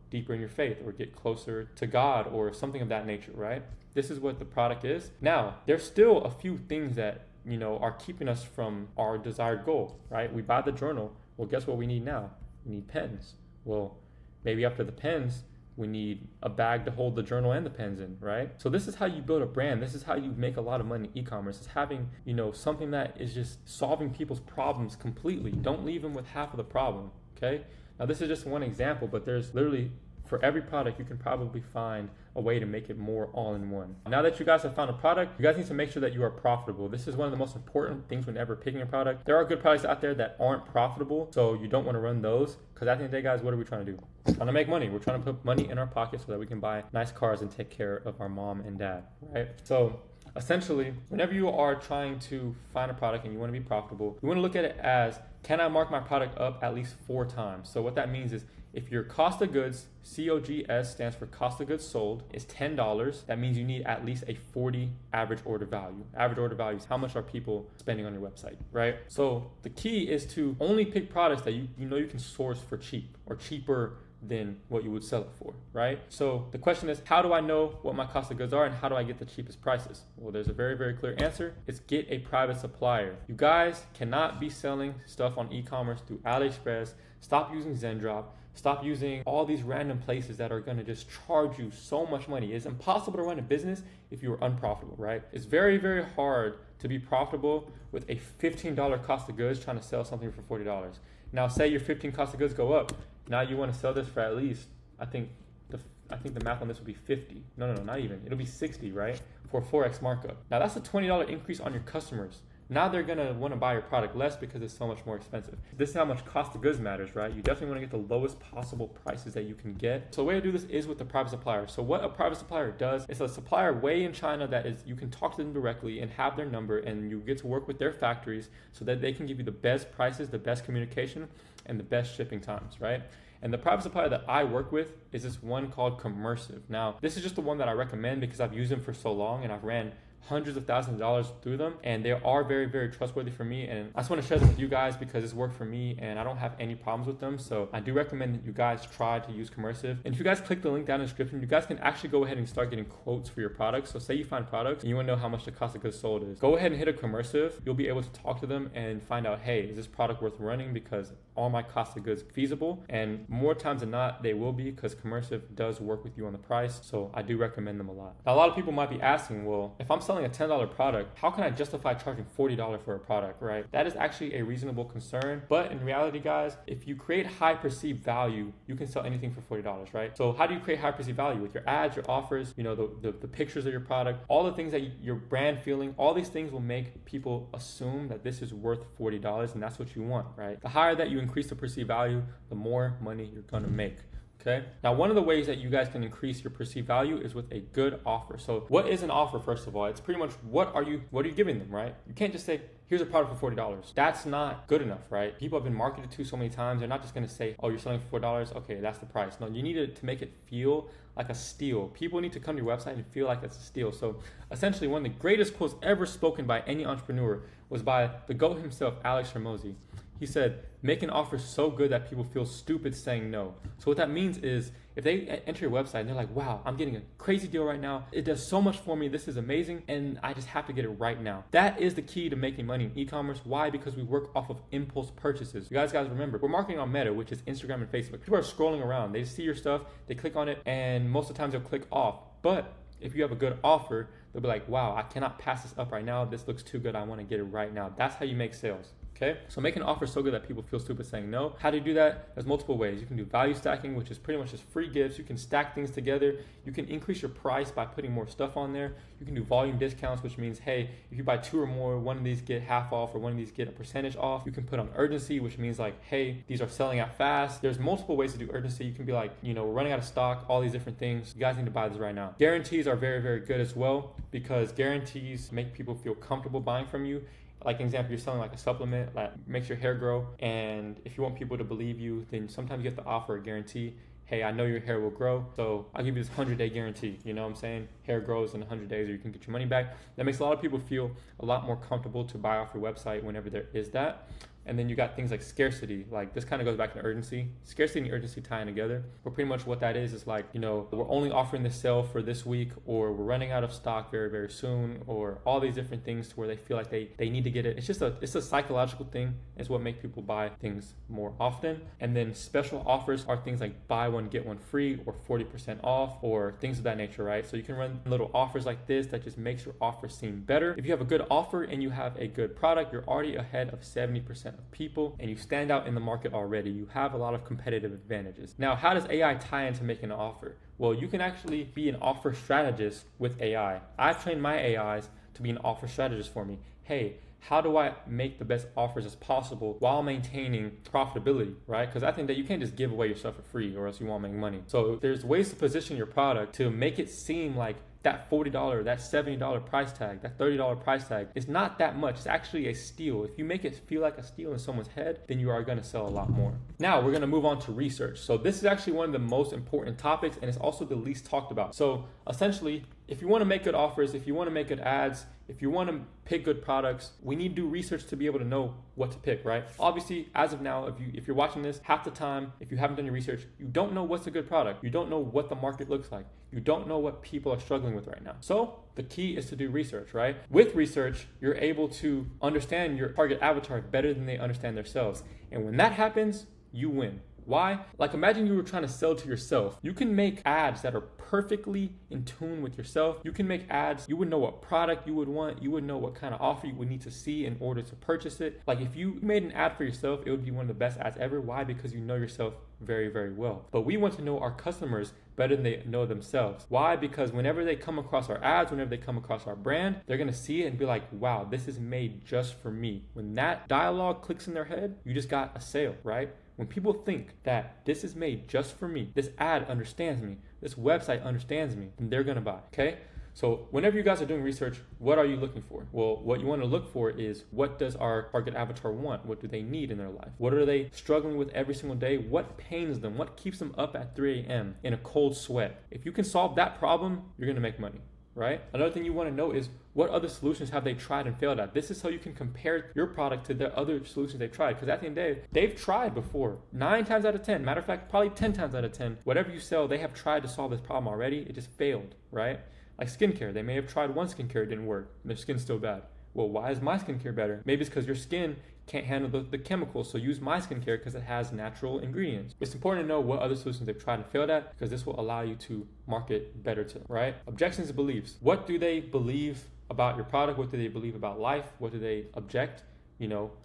deeper in your faith or get closer to God or something of that nature, right? This is what the product is. Now, there's still a few things that, are keeping us from our desired goal, right? We buy the journal. Well, guess what we need now? We need pens. Well, maybe after the pens, we need a bag to hold the journal and the pens in, right? So this is how you build a brand. This is how you make a lot of money in e-commerce. Is having, something that is just solving people's problems completely. Don't leave them with half of the problem, okay? Now this is just one example, but there's literally, for every product, you can probably find a way to make it more all-in-one. Now that you guys have found a product, you guys need to make sure that you are profitable. This is one of the most important things whenever picking a product. There are good products out there that aren't profitable, so you don't want to run those, because at the end of the day, guys, what are we trying to do? We're trying to make money. We're trying to put money in our pocket so that we can buy nice cars and take care of our mom and dad, right? So essentially, whenever you are trying to find a product and you want to be profitable, you want to look at it as, can I mark my product up at least 4 times? So what that means is, if your cost of goods, COGS stands for cost of goods sold, is $10, that means you need at least a 40 average order value. Average order value is how much are people spending on your website, right? So the key is to only pick products that you can source for cheap or cheaper than what you would sell it for, right? So the question is, how do I know what my cost of goods are and how do I get the cheapest prices? Well, there's a very, very clear answer. It's get a private supplier. You guys cannot be selling stuff on e-commerce through AliExpress. Stop using Zendrop. Stop using all these random places that are gonna just charge you so much money. It's impossible to run a business if you are unprofitable, right? It's very, very hard to be profitable with a $15 cost of goods trying to sell something for $40. Now, say your 15 cost of goods go up. Now you want to sell this for at least, I think the math on this would be 50. No, not even. It'll be 60, right? For a 4x markup. Now that's a $20 increase on your customers. Now they're gonna want to buy your product less because it's so much more expensive. This is how much cost of goods matters, right? You definitely want to get the lowest possible prices that you can get. So the way to do this is with the private supplier. So what a private supplier does, it's a supplier way in China that is, you can talk to them directly and have their number, and you get to work with their factories so that they can give you the best prices, the best communication, and the best shipping times, right? And the private supplier that I work with is this one called Commercive. Now, this is just the one that I recommend because I've used them for so long and I've ran hundreds of thousands of dollars through them, and they are very, very trustworthy for me, and I just want to share them with you guys because it's worked for me and I don't have any problems with them. So I do recommend that you guys try to use Commercive. And if you guys click the link down in the description, you guys can actually go ahead and start getting quotes for your products. So say you find products and you want to know how much the cost of goods sold is, go ahead and hit a Commercive. You'll be able to talk to them and find out, hey, is this product worth running because all my cost of goods feasible? And more times than not, they will be, because Commercive does work with you on the price. So I do recommend them a lot. Now, a lot of people might be asking, well, if I'm selling a $10 product, how can I justify charging $40 for a product, right? That is actually a reasonable concern. But in reality, guys, if you create high perceived value, you can sell anything for $40, right? So how do you create high perceived value? With your ads, your offers, the pictures of your product, all the things that your brand feeling, all these things will make people assume that this is worth $40, and that's what you want, right? The higher that you increase the perceived value, the more money you're gonna make. Okay. Now, one of the ways that you guys can increase your perceived value is with a good offer. So what is an offer? First of all, it's pretty much what are you giving them, right? You can't just say, here's a product for $40. That's not good enough, right? People have been marketed to so many times. They're not just going to say, oh, you're selling for $4. Okay, that's the price. No, you need to make it feel like a steal. People need to come to your website and feel like it's a steal. So essentially, one of the greatest quotes ever spoken by any entrepreneur was by the GOAT himself, Alex Hormozi. He said, make an offer so good that people feel stupid saying no. So what that means is if they enter your website and they're like, wow, I'm getting a crazy deal right now. It does so much for me. This is amazing. And I just have to get it right now. That is the key to making money in e-commerce. Why? Because we work off of impulse purchases. You guys remember, we're marketing on Meta, which is Instagram and Facebook. People are scrolling around. They see your stuff, they click on it, and most of the times they'll click off. But if you have a good offer, they'll be like, wow, I cannot pass this up right now. This looks too good. I want to get it right now. That's how you make sales. Okay, so make an offer so good that people feel stupid saying no. How do you do that? There's multiple ways. You can do value stacking, which is pretty much just free gifts. You can stack things together. You can increase your price by putting more stuff on there. You can do volume discounts, which means, hey, if you buy 2 or more, one of these get half off or one of these get a percentage off. You can put on urgency, which means like, hey, these are selling out fast. There's multiple ways to do urgency. You can be like, we're running out of stock, all these different things. You guys need to buy this right now. Guarantees are very, very good as well because guarantees make people feel comfortable buying from you. Like an example, you're selling like a supplement that makes your hair grow, and if you want people to believe you, then sometimes you have to offer a guarantee. Hey, I know your hair will grow, so I'll give you this 100-day guarantee. You know what I'm saying? Hair grows in 100 days or you can get your money back. That makes a lot of people feel a lot more comfortable to buy off your website whenever there is that. And then you got things like scarcity. Like this kind of goes back to urgency. Scarcity and urgency tying together. But pretty much what that is like, we're only offering this sale for this week, or we're running out of stock very, very soon, or all these different things to where they feel like they need to get it. It's a psychological thing. It's what makes people buy things more often. And then special offers are things like buy one, get one free, or 40% off, or things of that nature, right? So you can run little offers like this that just makes your offer seem better. If you have a good offer and you have a good product, you're already ahead of 70% of people and you stand out in the market already. You have a lot of competitive advantages. Now, how does AI tie into making an offer? Well, you can actually be an offer strategist with AI. I've trained my AIs to be an offer strategist for me. Hey, how do I make the best offers as possible while maintaining profitability, right? Because I think that you can't just give away your stuff for free or else you won't make money. So there's ways to position your product to make it seem like that $40, that $70 price tag, that $30 price tag is not that much. It's actually a steal. If you make it feel like a steal in someone's head, then you are going to sell a lot more. Now we're going to move on to research. So this is actually one of the most important topics, and it's also the least talked about. So essentially, if you want to make good offers, if you want to make good ads, if you want to pick good products, we need to do research to be able to know what to pick, right? Obviously, as of now, if you're watching this, half the time, if you haven't done your research, you don't know what's a good product. You don't know what the market looks like. You don't know what people are struggling with right now. So the key is to do research, right? With research, you're able to understand your target avatar better than they understand themselves. And when that happens, you win. Why? Like imagine you were trying to sell to yourself. You can make ads that are perfectly in tune with yourself. You can make ads, you would know what product you would want. You would know what kind of offer you would need to see in order to purchase it. Like if you made an ad for yourself, it would be one of the best ads ever. Why? Because you know yourself very, very well. But we want to know our customers better than they know themselves. Why? Because whenever they come across our ads, whenever they come across our brand, they're gonna see it and be like, wow, this is made just for me. When that dialogue clicks in their head, you just got a sale, right? When people think that this is made just for me, this ad understands me, this website understands me, then they're gonna buy, okay? So whenever you guys are doing research, what are you looking for? Well, what you want to look for is what does our target avatar want? What do they need in their life? What are they struggling with every single day? What pains them? What keeps them up at 3 a.m. in a cold sweat? If you can solve that problem, you're gonna make money, right? Another thing you want to know is what other solutions have they tried and failed at? This is how you can compare your product to the other solutions they've tried. Because at the end of the day, they've tried before 9 times out of 10. Matter of fact, probably 10 times out of 10. Whatever you sell, they have tried to solve this problem already. It just failed, right? Like skincare, they may have tried one skincare, it didn't work, and their skin's still bad. Well, why is my skincare better? Maybe it's because your skin can't handle the chemicals, so use my skincare because it has natural ingredients. It's important to know what other solutions they've tried and failed at because this will allow you to market better to them, right? Objections and beliefs. What do they believe about your product? What do they believe about life? What do they object?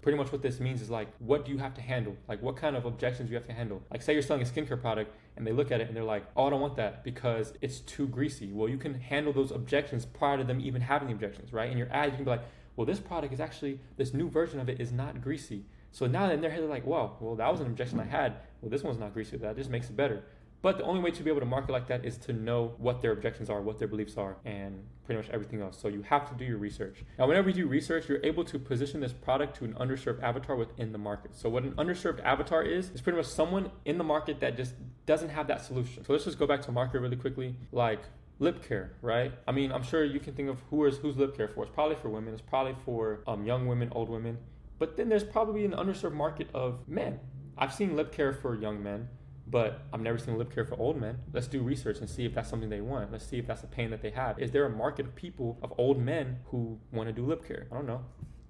Pretty much what this means is like, what do you have to handle? Like what kind of objections do you have to handle? Like say you're selling a skincare product and they look at it and they're like, oh, I don't want that because it's too greasy. Well, you can handle those objections prior to them even having the objections, right? In your ad, you can be like, well, this product is actually, this new version of it is not greasy. So now in their head, they're like, wow, well, that was an objection I had. Well, this one's not greasy. That just makes it better. But the only way to be able to market like that is to know what their objections are, what their beliefs are, and pretty much everything else. So you have to do your research. Now, whenever you do research, you're able to position this product to an underserved avatar within the market. So what an underserved avatar is pretty much someone in the market that just doesn't have that solution. So let's just go back to market really quickly. Like lip care, right? I mean, I'm sure you can think of who's lip care for. It's probably for women. It's probably for young women, old women. But then there's probably an underserved market of men. I've seen lip care for young men, but I've never seen lip care for old men. Let's do research and see if that's something they want. Let's see if that's a pain that they have. Is there a market of people, of old men who want to do lip care? I don't know.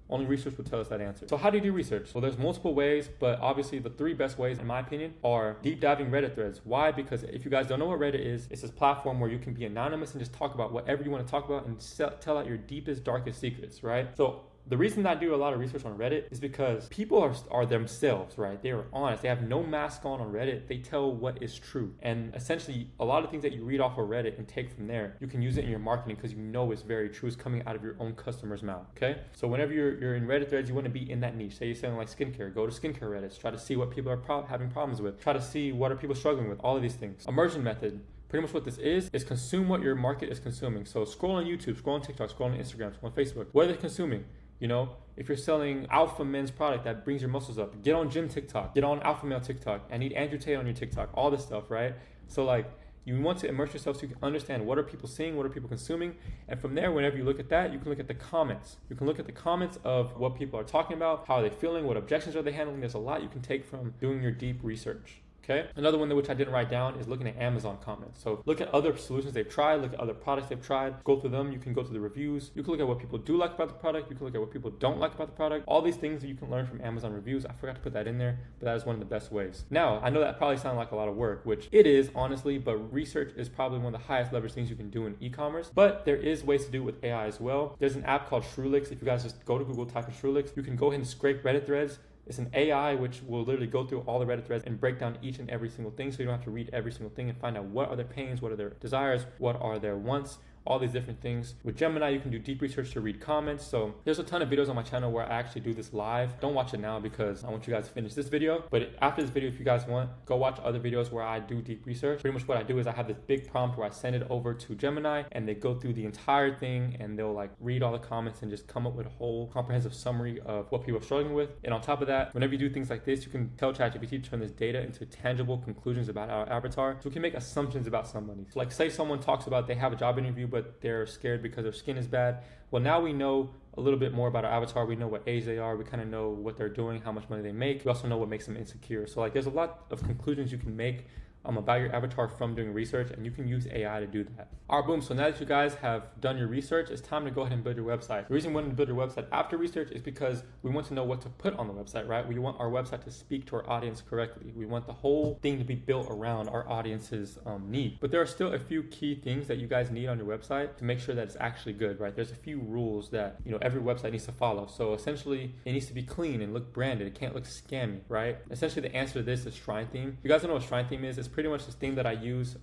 Only research will tell us that answer. So how do you do research? Well, there's multiple ways, but obviously the 3 best ways, in my opinion, are deep diving Reddit threads. Why? Because if you guys don't know what Reddit is, it's this platform where you can be anonymous and just talk about whatever you want to talk about and tell out your deepest, darkest secrets, right? So the reason that I do a lot of research on Reddit is because people are themselves, right? They are honest. They have no mask on Reddit. They tell what is true. And essentially, a lot of things that you read off of Reddit and take from there, you can use it in your marketing because you know it's very true. It's coming out of your own customer's mouth, okay? So whenever you're in Reddit threads, you want to be in that niche. Say you're selling like skincare, go to skincare Reddits. Try to see what people are having problems with. Try to see what are people struggling with, all of these things. Immersion method. Pretty much what this is consume what your market is consuming. So scroll on YouTube, scroll on TikTok, scroll on Instagram, scroll on Facebook. What are they consuming? You know, if you're selling alpha men's product that brings your muscles up, get on gym TikTok, get on alpha male TikTok. I need Andrew Tate on your TikTok, all this stuff, right? So like you want to immerse yourself so you can understand what are people seeing, what are people consuming. And from there, whenever you look at that, you can look at the comments. You can look at the comments of what people are talking about, how are they feeling, what objections are they handling. There's a lot you can take from doing your deep research. Okay. Another one which I didn't write down is looking at Amazon comments. So look at other solutions they've tried, look at other products they've tried, go through them. You can go through the reviews. You can look at what people do like about the product. You can look at what people don't like about the product. All these things that you can learn from Amazon reviews. I forgot to put that in there, but that is one of the best ways. Now, I know that probably sounds like a lot of work, which it is, honestly, but research is probably one of the highest leverage things you can do in e-commerce. But there is ways to do it with AI as well. There's an app called Shrewlicks. If you guys just go to Google, type in Shrewlicks, you can go ahead and scrape Reddit threads. It's an AI which will literally go through all the Reddit threads and break down each and every single thing, so you don't have to read every single thing and find out what are their pains, what are their desires, what are their wants, all these different things. With Gemini, you can do deep research to read comments. So there's a ton of videos on my channel where I actually do this live. Don't watch it now because I want you guys to finish this video. But after this video, if you guys want, go watch other videos where I do deep research. Pretty much what I do is I have this big prompt where I send it over to Gemini and they go through the entire thing and they'll like read all the comments and just come up with a whole comprehensive summary of what people are struggling with. And on top of that, whenever you do things like this, you can tell ChatGPT to turn this data into tangible conclusions about our avatar. So we can make assumptions about somebody. So like say someone talks about they have a job interview, but they're scared because their skin is bad. Well, now we know a little bit more about our avatar. We know what age they are. We kind of know what they're doing, how much money they make. We also know what makes them insecure. So like there's a lot of conclusions you can make about your avatar from doing research, and you can use AI to do that. All right, boom. So now that you guys have done your research, it's time to go ahead and build your website. The reason we want to build your website after research is because we want to know what to put on the website, right? We want our website to speak to our audience correctly. We want the whole thing to be built around our audience's need. But there are still a few key things that you guys need on your website to make sure that it's actually good, right? There's a few rules that, you know, every website needs to follow. So essentially, it needs to be clean and look branded. It can't look scammy, right? Essentially, the answer to this is Shrine Theme. You guys don't know what Shrine Theme is? It's pretty much this theme that I use.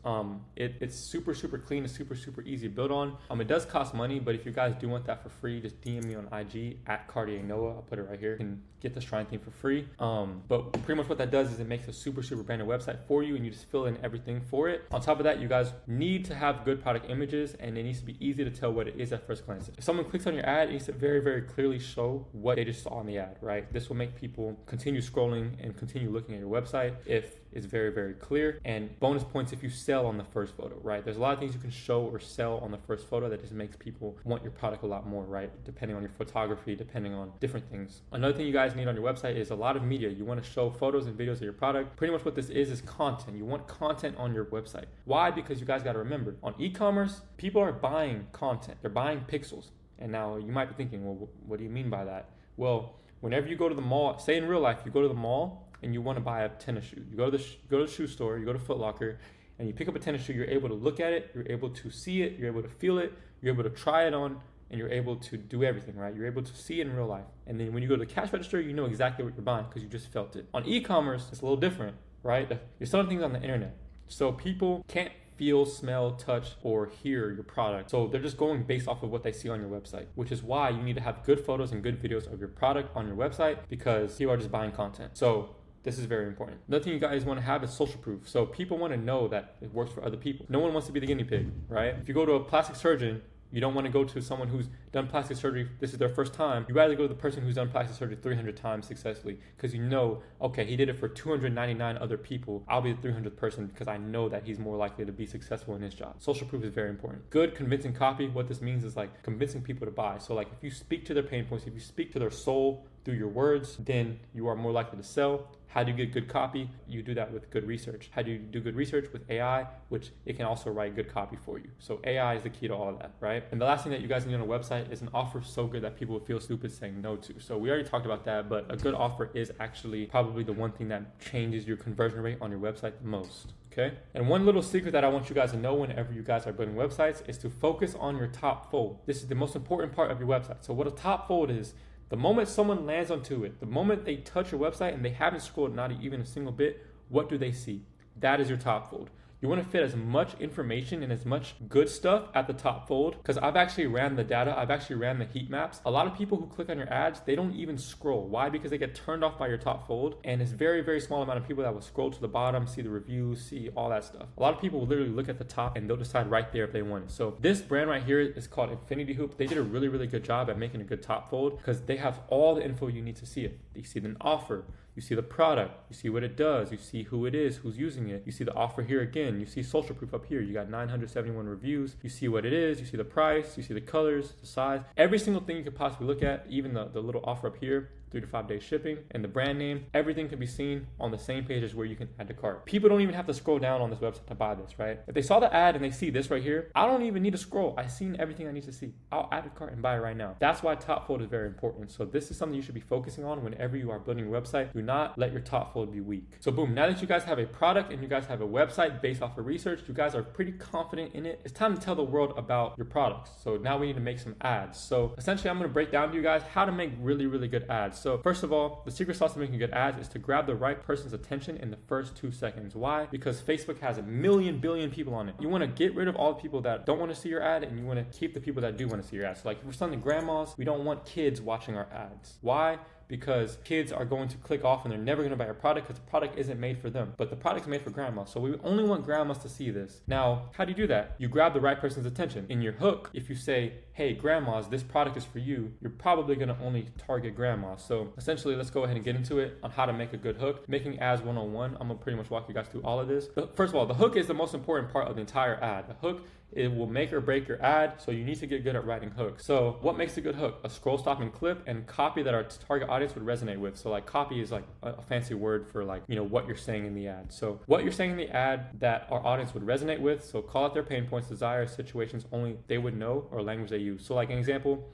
It's super clean. It's super easy to build on. It does cost money, but if you guys do want that for free, just DM me on IG at Cartier Noah. I'll put it right here. You can get the Shrine Theme for free. But pretty much what that does is it makes a super branded website for you, and you just fill in everything for it. On top of that, you guys need to have good product images, and it needs to be easy to tell what it is at first glance. If someone clicks on your ad, it needs to very clearly show what they just saw on the ad, right? This will make people continue scrolling and continue looking at your website if it's very clear. And bonus points if you sell on the first photo, right? There's a lot of things you can show or sell on the first photo that just makes people want your product a lot more, right? Depending on your photography, depending on different things. Another thing you guys need on your website is a lot of media. You want to show photos and videos of your product. Pretty much what this is content. You want content on your website. Why? Because you guys got to remember, on e-commerce, people are buying content. They're buying pixels. And now you might be thinking, well, what do you mean by that? Well, whenever you go to the mall, say in real life, you go to the mall and you want to buy a tennis shoe. You go to the shoe store, you go to Foot Locker, and you pick up a tennis shoe. You're able to look at it, you're able to see it, you're able to feel it, you're able to try it on, and you're able to do everything, right? You're able to see it in real life. And then when you go to the cash register, you know exactly what you're buying because you just felt it. On e-commerce, it's a little different, right? You're selling things on the internet. So people can't feel, smell, touch, or hear your product. So they're just going based off of what they see on your website, which is why you need to have good photos and good videos of your product on your website because people are just buying content. So this is very important. Another thing you guys want to have is social proof. So people want to know that it works for other people. No one wants to be the guinea pig, right? If you go to a plastic surgeon, you don't want to go to someone who's done plastic surgery. This is their first time. You rather go to the person who's done plastic surgery 300 times successfully because you know, okay, he did it for 299 other people. I'll be the 300th person because I know that he's more likely to be successful in his job. Social proof is very important. Good convincing copy. What this means is like convincing people to buy. So like if you speak to their pain points, if you speak to their soul through your words, then you are more likely to sell. How do you get good copy? You do that with good research. How do you do good research? With AI, which it can also write good copy for you. So AI is the key to all of that, right? And the last thing that you guys need on a website is an offer so good that people would feel stupid saying no to. So we already talked about that, but a good offer is actually probably the one thing that changes your conversion rate on your website the most. Okay. And one little secret that I want you guys to know whenever you guys are building websites is to focus on your top fold. This is the most important part of your website. So what a top fold is, the moment someone lands onto it, the moment they touch your website and they haven't scrolled not even a single bit, what do they see? That is your top fold. You want to fit as much information and as much good stuff at the top fold, because I've actually ran the data. I've actually ran the heat maps. A lot of people who click on your ads, they don't even scroll. Why? Because they get turned off by your top fold, and it's very, very small amount of people that will scroll to the bottom, see the reviews, see all that stuff. A lot of people will literally look at the top and they'll decide right there if they want it. So this brand right here is called Infinity Hoop. They did a really, really good job at making a good top fold because they have all the info you need to see it. You see an offer. You see the product, you see what it does, you see who it is, who's using it. You see the offer here again, you see social proof up here. You got 971 reviews. You see what it is, you see the price, you see the colors, the size, every single thing you could possibly look at, even the little offer up here, 3 to 5 day shipping, and the brand name, everything can be seen on the same page as where you can add to cart. People don't even have to scroll down on this website to buy this, right? If they saw the ad and they see this right here, I don't even need to scroll. I've seen everything I need to see. I'll add to cart and buy it right now. That's why top fold is very important. So this is something you should be focusing on whenever you are building a website. Do not let your top fold be weak. So boom, now that you guys have a product and you guys have a website based off of research, you guys are pretty confident in it. It's time to tell the world about your products. So now we need to make some ads. So essentially I'm going to break down to you guys how to make really, really good ads. So first of all, the secret sauce to making good ads is to grab the right person's attention in the first 2 seconds. Why? Because Facebook has a billion people on it. You want to get rid of all the people that don't want to see your ad, and you want to keep the people that do want to see your ads. So like if we're selling to grandmas, we don't want kids watching our ads. Why? Because kids are going to click off and they're never going to buy your product because the product isn't made for them. But the product's made for grandmas. So we only want grandmas to see this. Now, how do you do that? You grab the right person's attention. In your hook, if you say, hey, grandmas, this product is for you, you're probably going to only target grandmas. So essentially, let's go ahead and get into it on how to make a good hook. Making ads 101. I'm going to pretty much walk you guys through all of this. But first of all, the hook is the most important part of the entire ad. The hook, it will make or break your ad, so you need to get good at writing hooks. So what makes a good hook? A scroll stopping clip and copy that our target audience would resonate with. So like copy is like a fancy word for like, you know, what you're saying in the ad. So what you're saying in the ad that our audience would resonate with. So call out their pain points, desires, situations only they would know, or language they use. So like an example,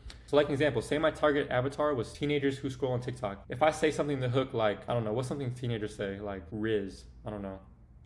say my target avatar was teenagers who scroll on TikTok. If I say something in the hook like, I don't know, what's something teenagers say? Like Riz, I don't know.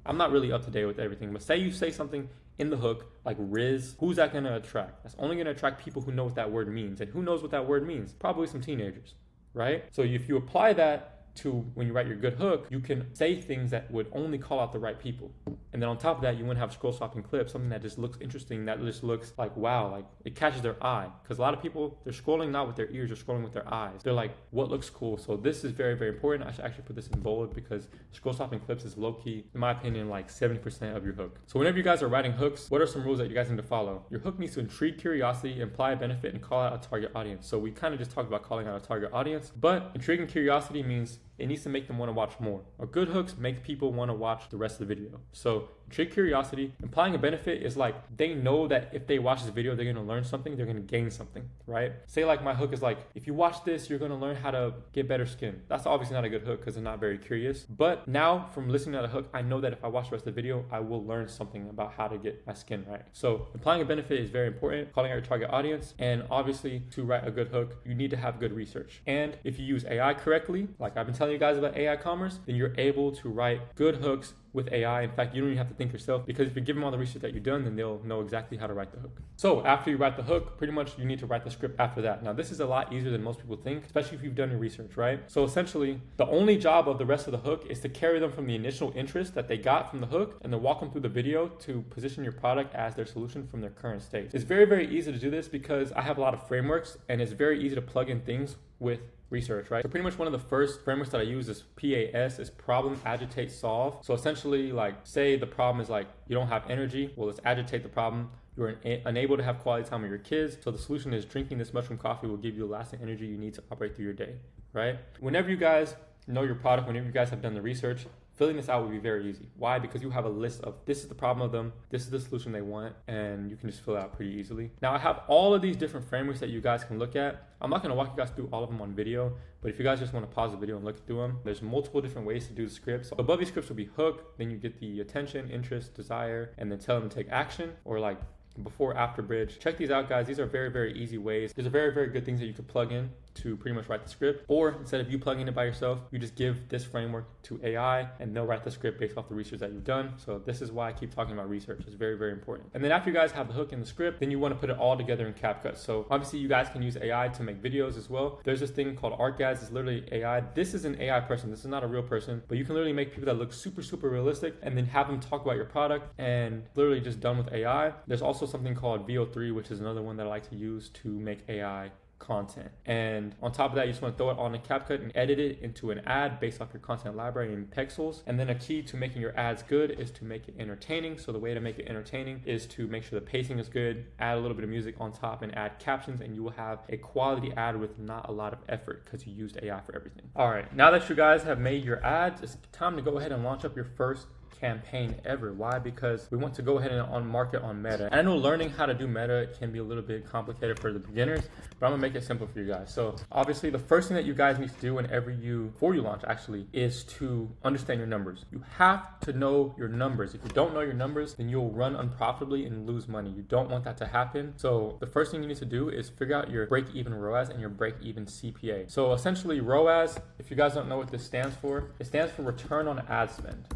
I'm not really up to date with everything, but say you say something in the hook like Riz, who's that going to attract? That's only going to attract people who know what that word means. And who knows what that word means? Probably some teenagers, right? So if you apply that to when you write your good hook, you can say things that would only call out the right people. And then on top of that, you want to have scroll stopping clips, something that just looks interesting, that just looks like, wow, like it catches their eye. Because a lot of people, they're scrolling not with their ears, they're scrolling with their eyes. They're like, what looks cool? So this is very, very important. I should actually put this in bold because scroll stopping clips is low key, in my opinion, like 70% of your hook. So whenever you guys are writing hooks, what are some rules that you guys need to follow? Your hook needs to intrigue curiosity, imply a benefit, and call out a target audience. So we kind of just talked about calling out a target audience, but intriguing curiosity means it needs to make them want to watch more. A good hooks make people want to watch the rest of the video. So intrigue curiosity, implying a benefit is like they know that if they watch this video, they're going to learn something, they're going to gain something, right? Say like my hook is like, if you watch this, you're going to learn how to get better skin. That's obviously not a good hook because they're not very curious. But now from listening to the hook, I know that if I watch the rest of the video, I will learn something about how to get my skin right. So implying a benefit is very important, calling out your target audience. And obviously to write a good hook, you need to have good research. And if you use AI correctly, like I've been telling you guys about AI commerce, then you're able to write good hooks with AI. In fact, you don't even have to think yourself, because if you give them all the research that you've done, then they'll know exactly how to write the hook. So after you write the hook, pretty much you need to write the script after that. Now, this is a lot easier than most people think, especially if you've done your research, right? So essentially, the only job of the rest of the hook is to carry them from the initial interest that they got from the hook and then walk them through the video to position your product as their solution from their current state. It's very, very easy to do this because I have a lot of frameworks and it's very easy to plug in things with research, right? So pretty much one of the first frameworks that I use is PAS, is problem, agitate, solve. So essentially, like say the problem is like you don't have energy, well, let's agitate the problem. You're unable to have quality time with your kids. So the solution is drinking this mushroom coffee will give you the lasting energy you need to operate through your day, right? Whenever you guys know your product, whenever you guys have done the research, Filling this out would be very easy. Why? Because you have a list of this is the problem of them, this is the solution they want, and you can just fill it out pretty easily. Now I have all of these different frameworks that you guys can look at. I'm not gonna walk you guys through all of them on video, but if you guys just wanna pause the video and look through them, there's multiple different ways to do the scripts. So above these scripts will be hook, then you get the attention, interest, desire, and then tell them to take action, or like before, after bridge. Check these out, guys. These are very, very easy ways. These are very, very good things that you could plug in to pretty much write the script. Or instead of you plugging it by yourself, you just give this framework to AI and they'll write the script based off the research that you've done. So this is why I keep talking about research. It's very, very important. And then after you guys have the hook and the script, then you want to put it all together in CapCut. So obviously you guys can use AI to make videos as well. There's this thing called ArtGuys. It's literally AI. This is an AI person. This is not a real person, but you can literally make people that look super, super realistic and then have them talk about your product and literally just done with AI. There's also something called VO3, which is another one that I like to use to make AI content. And on top of that, you just want to throw it on a CapCut and edit it into an ad based off your content library in pixels. And then a key to making your ads good is to make it entertaining. So the way to make it entertaining is to make sure the pacing is good, add a little bit of music on top and add captions, and you will have a quality ad with not a lot of effort because you used AI for everything. All right, now that you guys have made your ads, it's time to go ahead and launch up your first campaign ever. Why? Because we want to go ahead and on market on Meta. And I know learning how to do Meta can be a little bit complicated for the beginners, but I'm gonna make it simple for you guys. So obviously the first thing that you guys need to do before you launch actually, is to understand your numbers. You have to know your numbers. If you don't know your numbers, then you'll run unprofitably and lose money. You don't want that to happen. So the first thing you need to do is figure out your break-even ROAS and your break-even CPA. So essentially ROAS, if you guys don't know what this stands for, it stands for return on ad spend.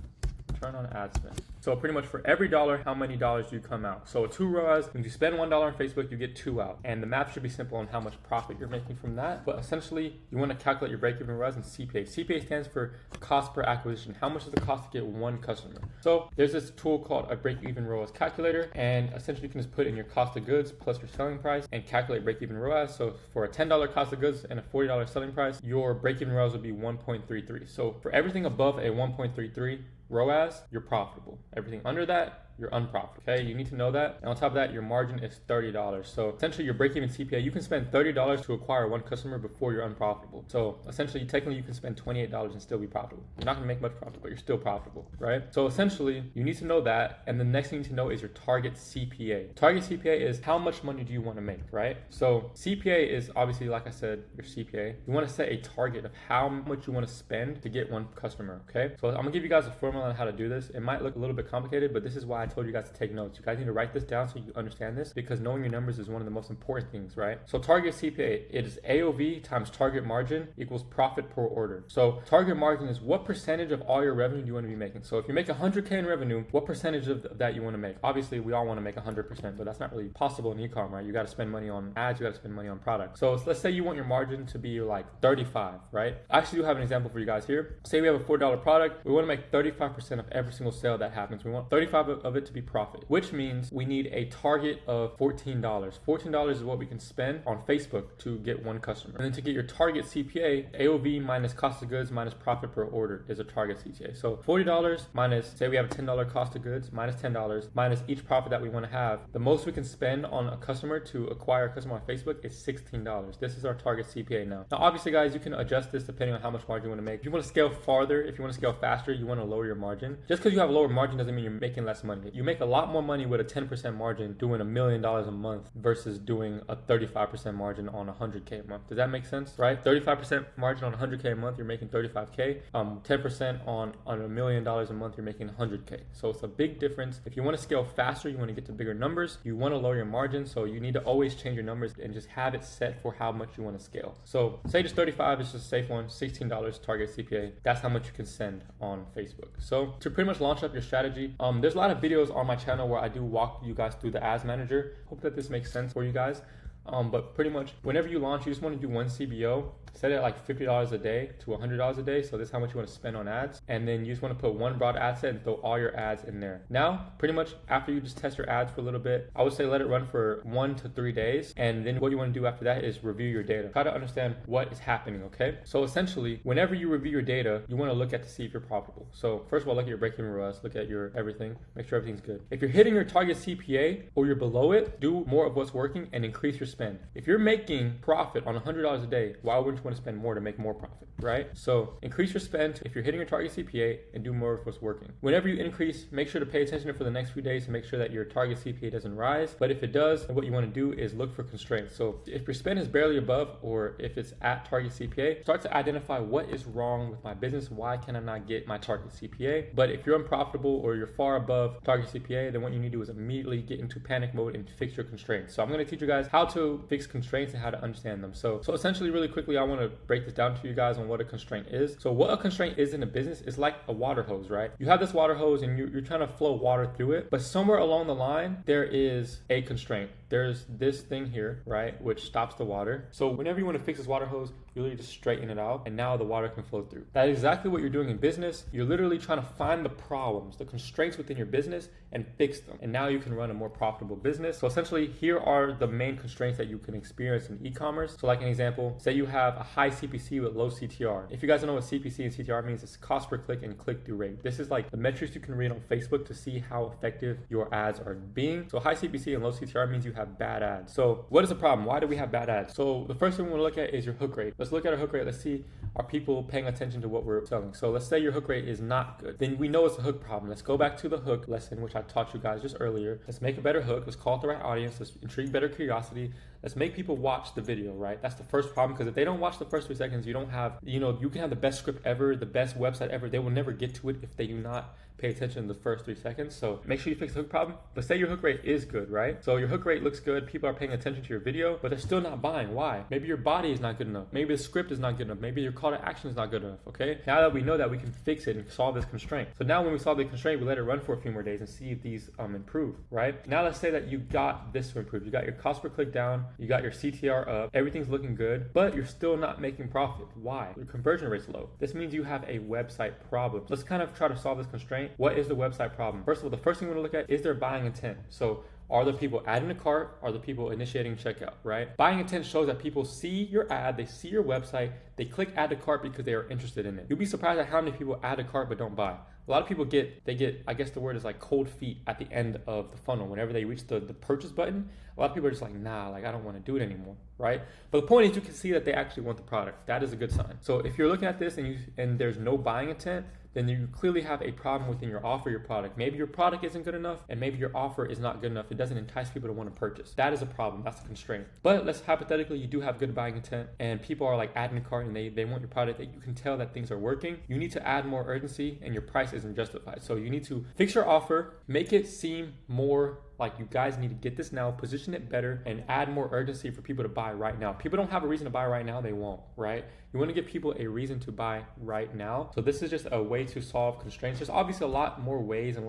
Return on ad spend. So pretty much for every dollar, how many dollars do you come out? So 2 ROAS, when you spend $1 on Facebook, you get 2 out. And the math should be simple on how much profit you're making from that. But essentially, you want to calculate your break-even ROAS and CPA. CPA stands for cost per acquisition. How much does it cost to get one customer? So there's this tool called a break-even ROAS calculator. And essentially, you can just put in your cost of goods plus your selling price and calculate break-even ROAS. So for a $10 cost of goods and a $40 selling price, your break-even ROAS would be 1.33. So for everything above a 1.33 ROAS, you're profitable. Everything under that, you're unprofitable. Okay, you need to know that. And on top of that, your margin is $30. So essentially your break-even CPA, you can spend $30 to acquire one customer before you're unprofitable. So essentially, technically you can spend $28 and still be profitable. You're not gonna make much profit, but you're still profitable, right? So essentially you need to know that. And the next thing you need to know is your target CPA. Target CPA is how much money do you wanna make, right? So CPA is obviously, like I said, your CPA. You wanna set a target of how much you wanna spend to get one customer, okay? So I'm gonna give you guys a formula on how to do this. It might look a little bit complicated, but this is why I told you guys to take notes. You guys need to write this down so you understand this, because knowing your numbers is one of the most important things, right? So target CPA, it is AOV times target margin equals profit per order. So target margin is what percentage of all your revenue do you want to be making. So if you make 100K in revenue, what percentage of that you want to make? Obviously, we all want to make 100%, but that's not really possible in ecom, right? You got to spend money on ads, you got to spend money on products. So let's say you want your margin to be like 35, right? I actually do have an example for you guys here. Say we have a $4 product. We want to make 35% of every single sale that happens. We want 35 of it to be profit, which means we need a target of $14. $14 is what we can spend on Facebook to get one customer. And then to get your target CPA, AOV minus cost of goods minus profit per order is a target CPA. So $40 minus, say we have a $10 cost of goods, minus $10, minus each profit that we want to have. The most we can spend on a customer to acquire a customer on Facebook is $16. This is our target CPA now. Now, obviously, guys, you can adjust this depending on how much margin you want to make. If you want to scale farther, if you want to scale faster, you want to lower your margin. Just because you have a lower margin doesn't mean you're making less money. You make a lot more money with a 10% margin doing $1 million a month versus doing a 35% margin on 100K a month. Does that make sense, right? 35% margin on 100K a month, you're making 35K. 10% on $1 million a month, you're making 100K. So it's a big difference. If you want to scale faster, you want to get to bigger numbers, you want to lower your margin. So you need to always change your numbers and just have it set for how much you want to scale. So say just 35 is just a safe one, $16 target CPA. That's how much you can send on Facebook. So to pretty much launch up your strategy, there's a lot of videos on my channel where I do walk you guys through the ads manager. Hope that this makes sense for you guys. But pretty much whenever you launch, you just want to do one CBO, set it at like $50 a day to $100 a day. So this is how much you want to spend on ads. And then you just want to put one broad ad set and throw all your ads in there. Now, pretty much after you just test your ads for a little bit, I would say let it run for 1 to 3 days. And then what you want to do after that is review your data. Try to understand what is happening, okay? So essentially, whenever you review your data, you want to look at to see if you're profitable. So first of all, look at your break-even ROAS, look at your everything, make sure everything's good. If you're hitting your target CPA or you're below it, do more of what's working and increase your spend. If you're making profit on $100 a day, why wouldn't you want to spend more to make more profit, right? So increase your spend if you're hitting your target CPA and do more of what's working. Whenever you increase, make sure to pay attention for the next few days to make sure that your target CPA doesn't rise. But if it does, what you want to do is look for constraints. So if your spend is barely above, or if it's at target CPA, start to identify what is wrong with my business. Why can I not get my target CPA? But if you're unprofitable or you're far above target CPA, then what you need to do is immediately get into panic mode and fix your constraints. So I'm going to teach you guys how to fix constraints and how to understand them. So essentially, really quickly, I want to break this down to you guys on what a constraint is. So what a constraint is in a business is like a water hose, right? You have this water hose and you're trying to flow water through it, but somewhere along the line, there is a constraint. There's this thing here, right, which stops the water. So whenever you want to fix this water hose, you literally just straighten it out and now the water can flow through. That is exactly what you're doing in business. You're literally trying to find the problems, the constraints within your business and fix them. And now you can run a more profitable business. So essentially, here are the main constraints that you can experience in e-commerce. So like an example, say you have a high CPC with low CTR. If you guys don't know what CPC and CTR means, it's cost per click and click-through rate. This is like the metrics you can read on Facebook to see how effective your ads are being. So high CPC and low CTR means you have bad ads. So what is the problem? Why do we have bad ads? So the first thing we want to look at is your hook rate. Let's look at our hook rate. Let's see, are people paying attention to what we're selling? So let's say your hook rate is not good. Then we know it's a hook problem. Let's go back to the hook lesson, which I taught you guys just earlier. Let's make a better hook. Let's call it the right audience. Let's intrigue better curiosity. Let's make people watch the video, right? That's the first problem, because if they don't watch the first 3 seconds, you don't have, you can have the best script ever, the best website ever. They will never get to it if they do not pay attention in the first 3 seconds. So make sure you fix the hook problem. Let's say your hook rate is good, right? So your hook rate looks good. People are paying attention to your video, but they're still not buying. Why? Maybe your body is not good enough. Maybe the script is not good enough. Maybe your call to action is not good enough, okay? Now that we know that, we can fix it and solve this constraint. So now when we solve the constraint, we let it run for a few more days and see if these improve, right? Now let's say that you got this to improve. You got your cost per click down, you got your CTR up, everything's looking good, but you're still not making profit. Why? Your conversion rate's low. This means you have a website problem. Let's kind of try to solve this constraint. What is the website problem? First of all, the first thing we want to look at is their buying intent. So are the people adding a cart? Are the people initiating checkout, right? Buying intent shows that people see your ad, they see your website, they click add to cart because they are interested in it. You'll be surprised at how many people add a cart but don't buy. A lot of people get, I guess the word is like cold feet at the end of the funnel. Whenever they reach the purchase button, a lot of people are just like, nah, like I don't want to do it anymore, right? But the point is, you can see that they actually want the product. That is a good sign. So if you're looking at this and there's no buying intent, then you clearly have a problem within your offer, your product. Maybe your product isn't good enough, and maybe your offer is not good enough. It doesn't entice people to want to purchase. That is a problem. That's a constraint. But let's hypothetically, you do have good buying intent and people are like adding a cart and they want your product, that you can tell that things are working. You need to add more urgency and your price isn't justified. So you need to fix your offer, make it seem more like you guys need to get this now, position it better, and add more urgency for people to buy right now. People don't have a reason to buy right now, they won't, right? You want to give people a reason to buy right now. So this is just a way to solve constraints. There's obviously a lot more ways and a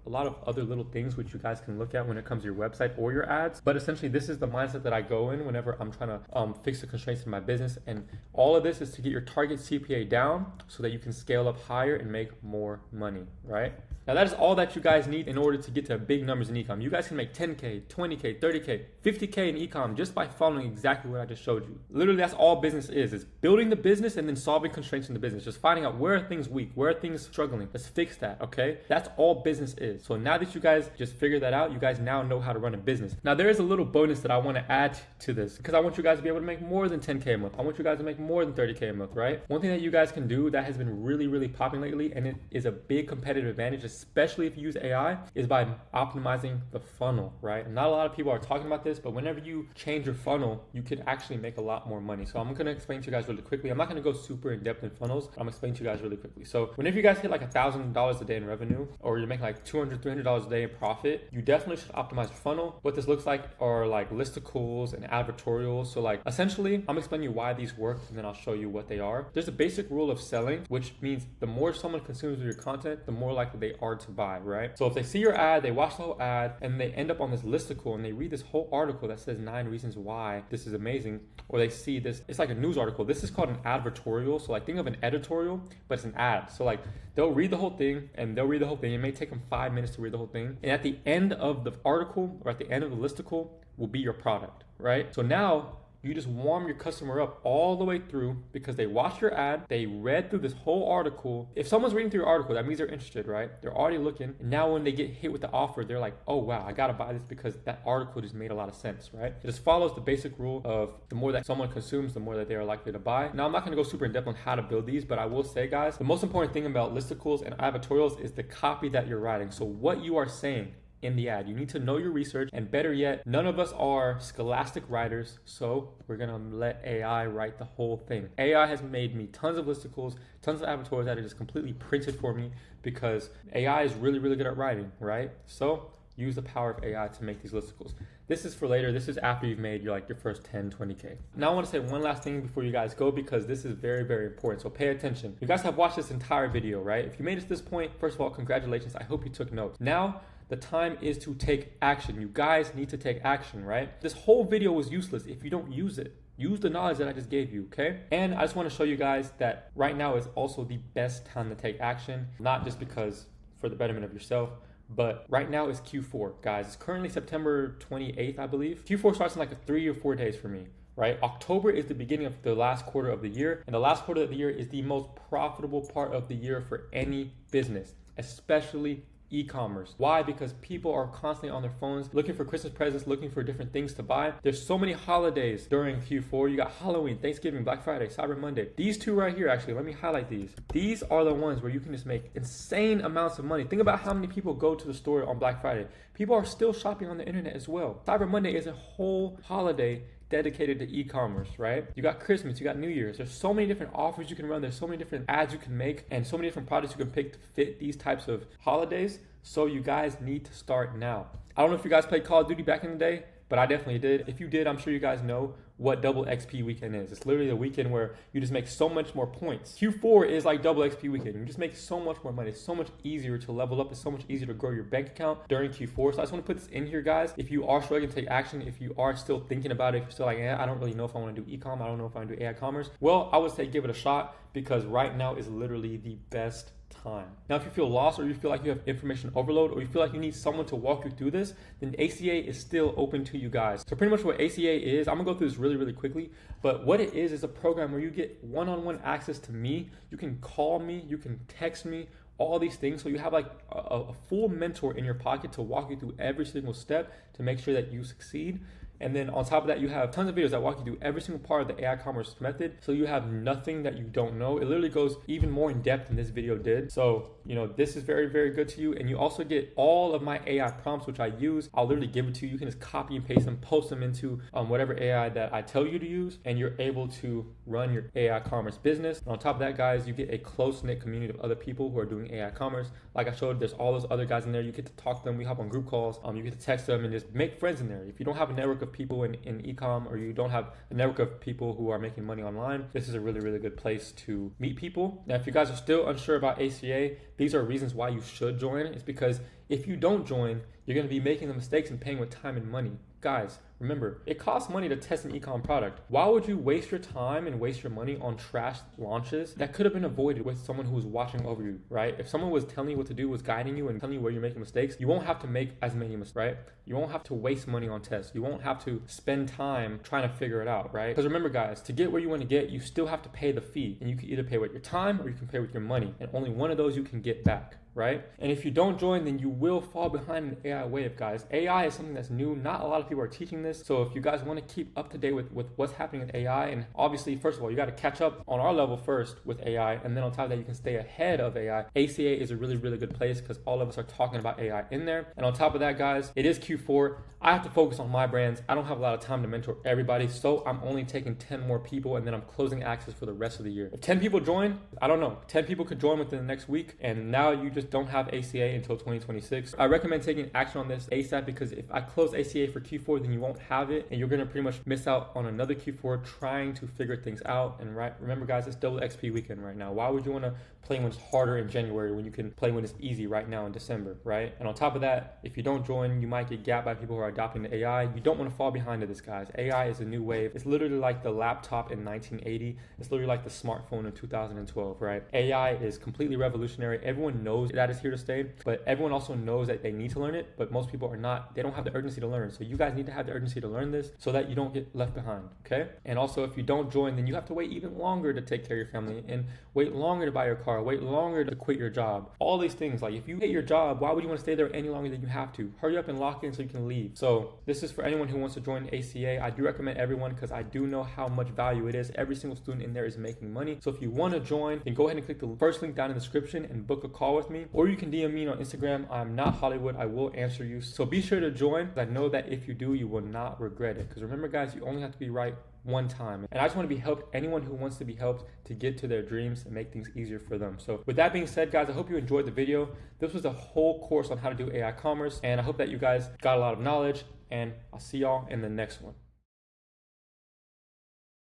lot of other little things which you guys can look at when it comes to your website or your ads. But essentially, this is the mindset that I go in whenever I'm trying to fix the constraints in my business. And all of this is to get your target CPA down so that you can scale up higher and make more money, right? Now that is all that you guys need in order to get to big numbers in ecom. You guys can make 10K, 20K, 30K, 50K in ecom just by following exactly what I just showed you. Literally, that's all business is building the business and then solving constraints in the business. Just finding out where are things weak, where are things struggling. Let's fix that, okay? That's all business is. So now that you guys just figured that out, you guys now know how to run a business. Now there is a little bonus that I want to add to this because I want you guys to be able to make more than 10K a month. I want you guys to make more than 30K a month, right? One thing that you guys can do that has been really, really popping lately, and it is a big competitive advantage, especially if you use AI, is by optimizing the funnel, right? Not a lot of people are talking about this, but whenever you change your funnel, you can actually make a lot more money. So I'm going to explain to you guys really quickly. I'm not going to go super in depth in funnels, but I'm going to explain to you guys really quickly. So whenever you guys hit like $1,000 a day in revenue, or you're making like $200, $300 a day in profit, you definitely should optimize your funnel. What this looks like are like listicles and advertorials. So like essentially, I'm explaining you why these work, and then I'll show you what they are. There's a basic rule of selling, which means the more someone consumes your content, the more likely they are to buy, right? So if they see your ad, they watch the whole ad, and they end up on this listicle and they read this whole article that says 9 reasons why this is amazing, or they see this, it's like a news article. This is called an advertorial. So like think of an editorial, but it's an ad. So like they'll read the whole thing and they'll read the whole thing. It may take them 5 minutes to read the whole thing. And at the end of the article or at the end of the listicle will be your product, right? So now You just warm your customer up all the way through because they watched your ad, they read through this whole article. If someone's reading through your article, that means they're interested, right? They're already looking. And now when they get hit with the offer, they're like, oh wow, I gotta buy this because that article just made a lot of sense, right? It just follows the basic rule of the more that someone consumes, the more that they are likely to buy. Now, I'm not gonna go super in depth on how to build these, but I will say, guys, the most important thing about listicles and advertorials is the copy that you're writing. So what you are saying in the ad. You need to know your research, and better yet, none of us are scholastic writers, so we're gonna let AI write the whole thing. AI has made me tons of listicles, tons of advertorials that are just completely printed for me because AI is really, really good at writing, right? So use the power of AI to make these listicles. This is for later. This is after you've made your first 10, 20K. Now I want to say one last thing before you guys go because this is very, very important. So pay attention. You guys have watched this entire video, right? If you made it to this point, first of all, congratulations. I hope you took notes. Now, the time is to take action. You guys need to take action, right? This whole video was useless if you don't use it. Use the knowledge that I just gave you, okay? And I just want to show you guys that right now is also the best time to take action, not just because for the betterment of yourself, but right now is Q4, guys. It's currently September 28th, I believe. Q4 starts in like 3 or 4 days for me, right? October is the beginning of the last quarter of the year, and the last quarter of the year is the most profitable part of the year for any business, especially e-commerce. Why? Because people are constantly on their phones looking for Christmas presents, looking for different things to buy. There's so many holidays during Q4. You got Halloween, Thanksgiving, Black Friday, Cyber Monday. These two right here, actually, let me highlight these. These are the ones where you can just make insane amounts of money. Think about how many people go to the store on Black Friday. People are still shopping on the internet as well. Cyber Monday is a whole holiday dedicated to e-commerce, right? You got Christmas, you got New Year's. There's so many different offers you can run. There's so many different ads you can make and so many different products you can pick to fit these types of holidays. So you guys need to start now. I don't know if you guys played Call of Duty back in the day, but I definitely did. If you did, I'm sure you guys know what double XP weekend is. It's literally a weekend where you just make so much more points. Q4 is like double XP weekend. You just make so much more money. It's so much easier to level up. It's so much easier to grow your bank account during Q4. So I just want to put this in here, guys. If you are struggling to take action, if you are still thinking about it, if you're still like, I don't really know if I want to do e-com, I don't know if I want to do AI commerce. Well, I would say give it a shot because right now is literally the best time. Now, if you feel lost or you feel like you have information overload or you feel like you need someone to walk you through this, then ACA is still open to you guys. So pretty much what ACA is, I'm gonna go through this really, really quickly, but what it is a program where you get one-on-one access to me. You can call me, you can text me, all these things. So you have like a full mentor in your pocket to walk you through every single step to make sure that you succeed. And then on top of that, you have tons of videos that walk you through every single part of the AI commerce method. So you have nothing that you don't know. It literally goes even more in depth than this video did. So, this is very, very good to you. And you also get all of my AI prompts, which I use. I'll literally give it to you. You can just copy and paste them, post them into whatever AI that I tell you to use. And you're able to run your AI commerce business. And on top of that, guys, you get a close-knit community of other people who are doing AI commerce. Like I showed, there's all those other guys in there. You get to talk to them. We hop on group calls. You get to text them and just make friends in there. If you don't have a network of people in ecom, or you don't have a network of people who are making money online, this is a really, really good place to meet people. Now, if you guys are still unsure about ACA, these are reasons why you should join. It's because if you don't join, you're going to be making the mistakes and paying with time and money. Guys, remember, it costs money to test an ecom product. Why would you waste your time and waste your money on trash launches that could have been avoided with someone who was watching over you, right? If someone was telling you what to do, was guiding you and telling you where you're making mistakes, you won't have to make as many mistakes, right? You won't have to waste money on tests. You won't have to spend time trying to figure it out, right? Because remember, guys, to get where you want to get, you still have to pay the fee. And you can either pay with your time or you can pay with your money. And only one of those you can get back, right? And if you don't join, then you will fall behind an AI wave, guys. AI is something that's new. Not a lot of people are teaching this. So if you guys want to keep up to date with what's happening with AI, and obviously, first of all, you got to catch up on our level first with AI. And then on top of that, you can stay ahead of AI. ACA is a really, really good place because all of us are talking about AI in there. And on top of that, guys, it is Q4. I have to focus on my brands. I don't have a lot of time to mentor everybody. So I'm only taking 10 more people and then I'm closing access for the rest of the year. If 10 people join, I don't know, 10 people could join within the next week. And now you just don't have ACA until 2026. I recommend taking action on this ASAP because if I close ACA for Q4, then you won't have it and you're going to pretty much miss out on another Q4 trying to figure things out. And remember, guys, it's double XP weekend right now. Why would you want to play when it's harder in January when you can play when it's easy right now in December, right? And on top of that, if you don't join, you might get gapped by people who are adopting the AI. You don't want to fall behind to this, guys. AI is a new wave. It's literally like the laptop in 1980. It's literally like the smartphone in 2012, right? AI is completely revolutionary. Everyone knows that it's here to stay, but everyone also knows that they need to learn it, but most people are not. They don't have the urgency to learn. So you guys need to have the urgency to learn this so that you don't get left behind, okay? And also, if you don't join, then you have to wait even longer to take care of your family and wait longer to buy your car, wait longer to quit your job. All these things, like if you hate your job, why would you want to stay there any longer than you have to? Hurry up and lock in so you can leave. So this is for anyone who wants to join ACA. I do recommend everyone because I do know how much value it is. Every single student in there is making money. So if you want to join, then go ahead and click the first link down in the description and book a call with me. Or you can DM me on Instagram. I'm not Hollywood. I will answer you. So be sure to join. I know that if you do, you will not regret it. Because remember, guys, you only have to be right one time. And I just want to be helped. Anyone who wants to be helped to get to their dreams and make things easier for them. So with that being said, guys, I hope you enjoyed the video. This was a whole course on how to do AI commerce. And I hope that you guys got a lot of knowledge. And I'll see y'all in the next one.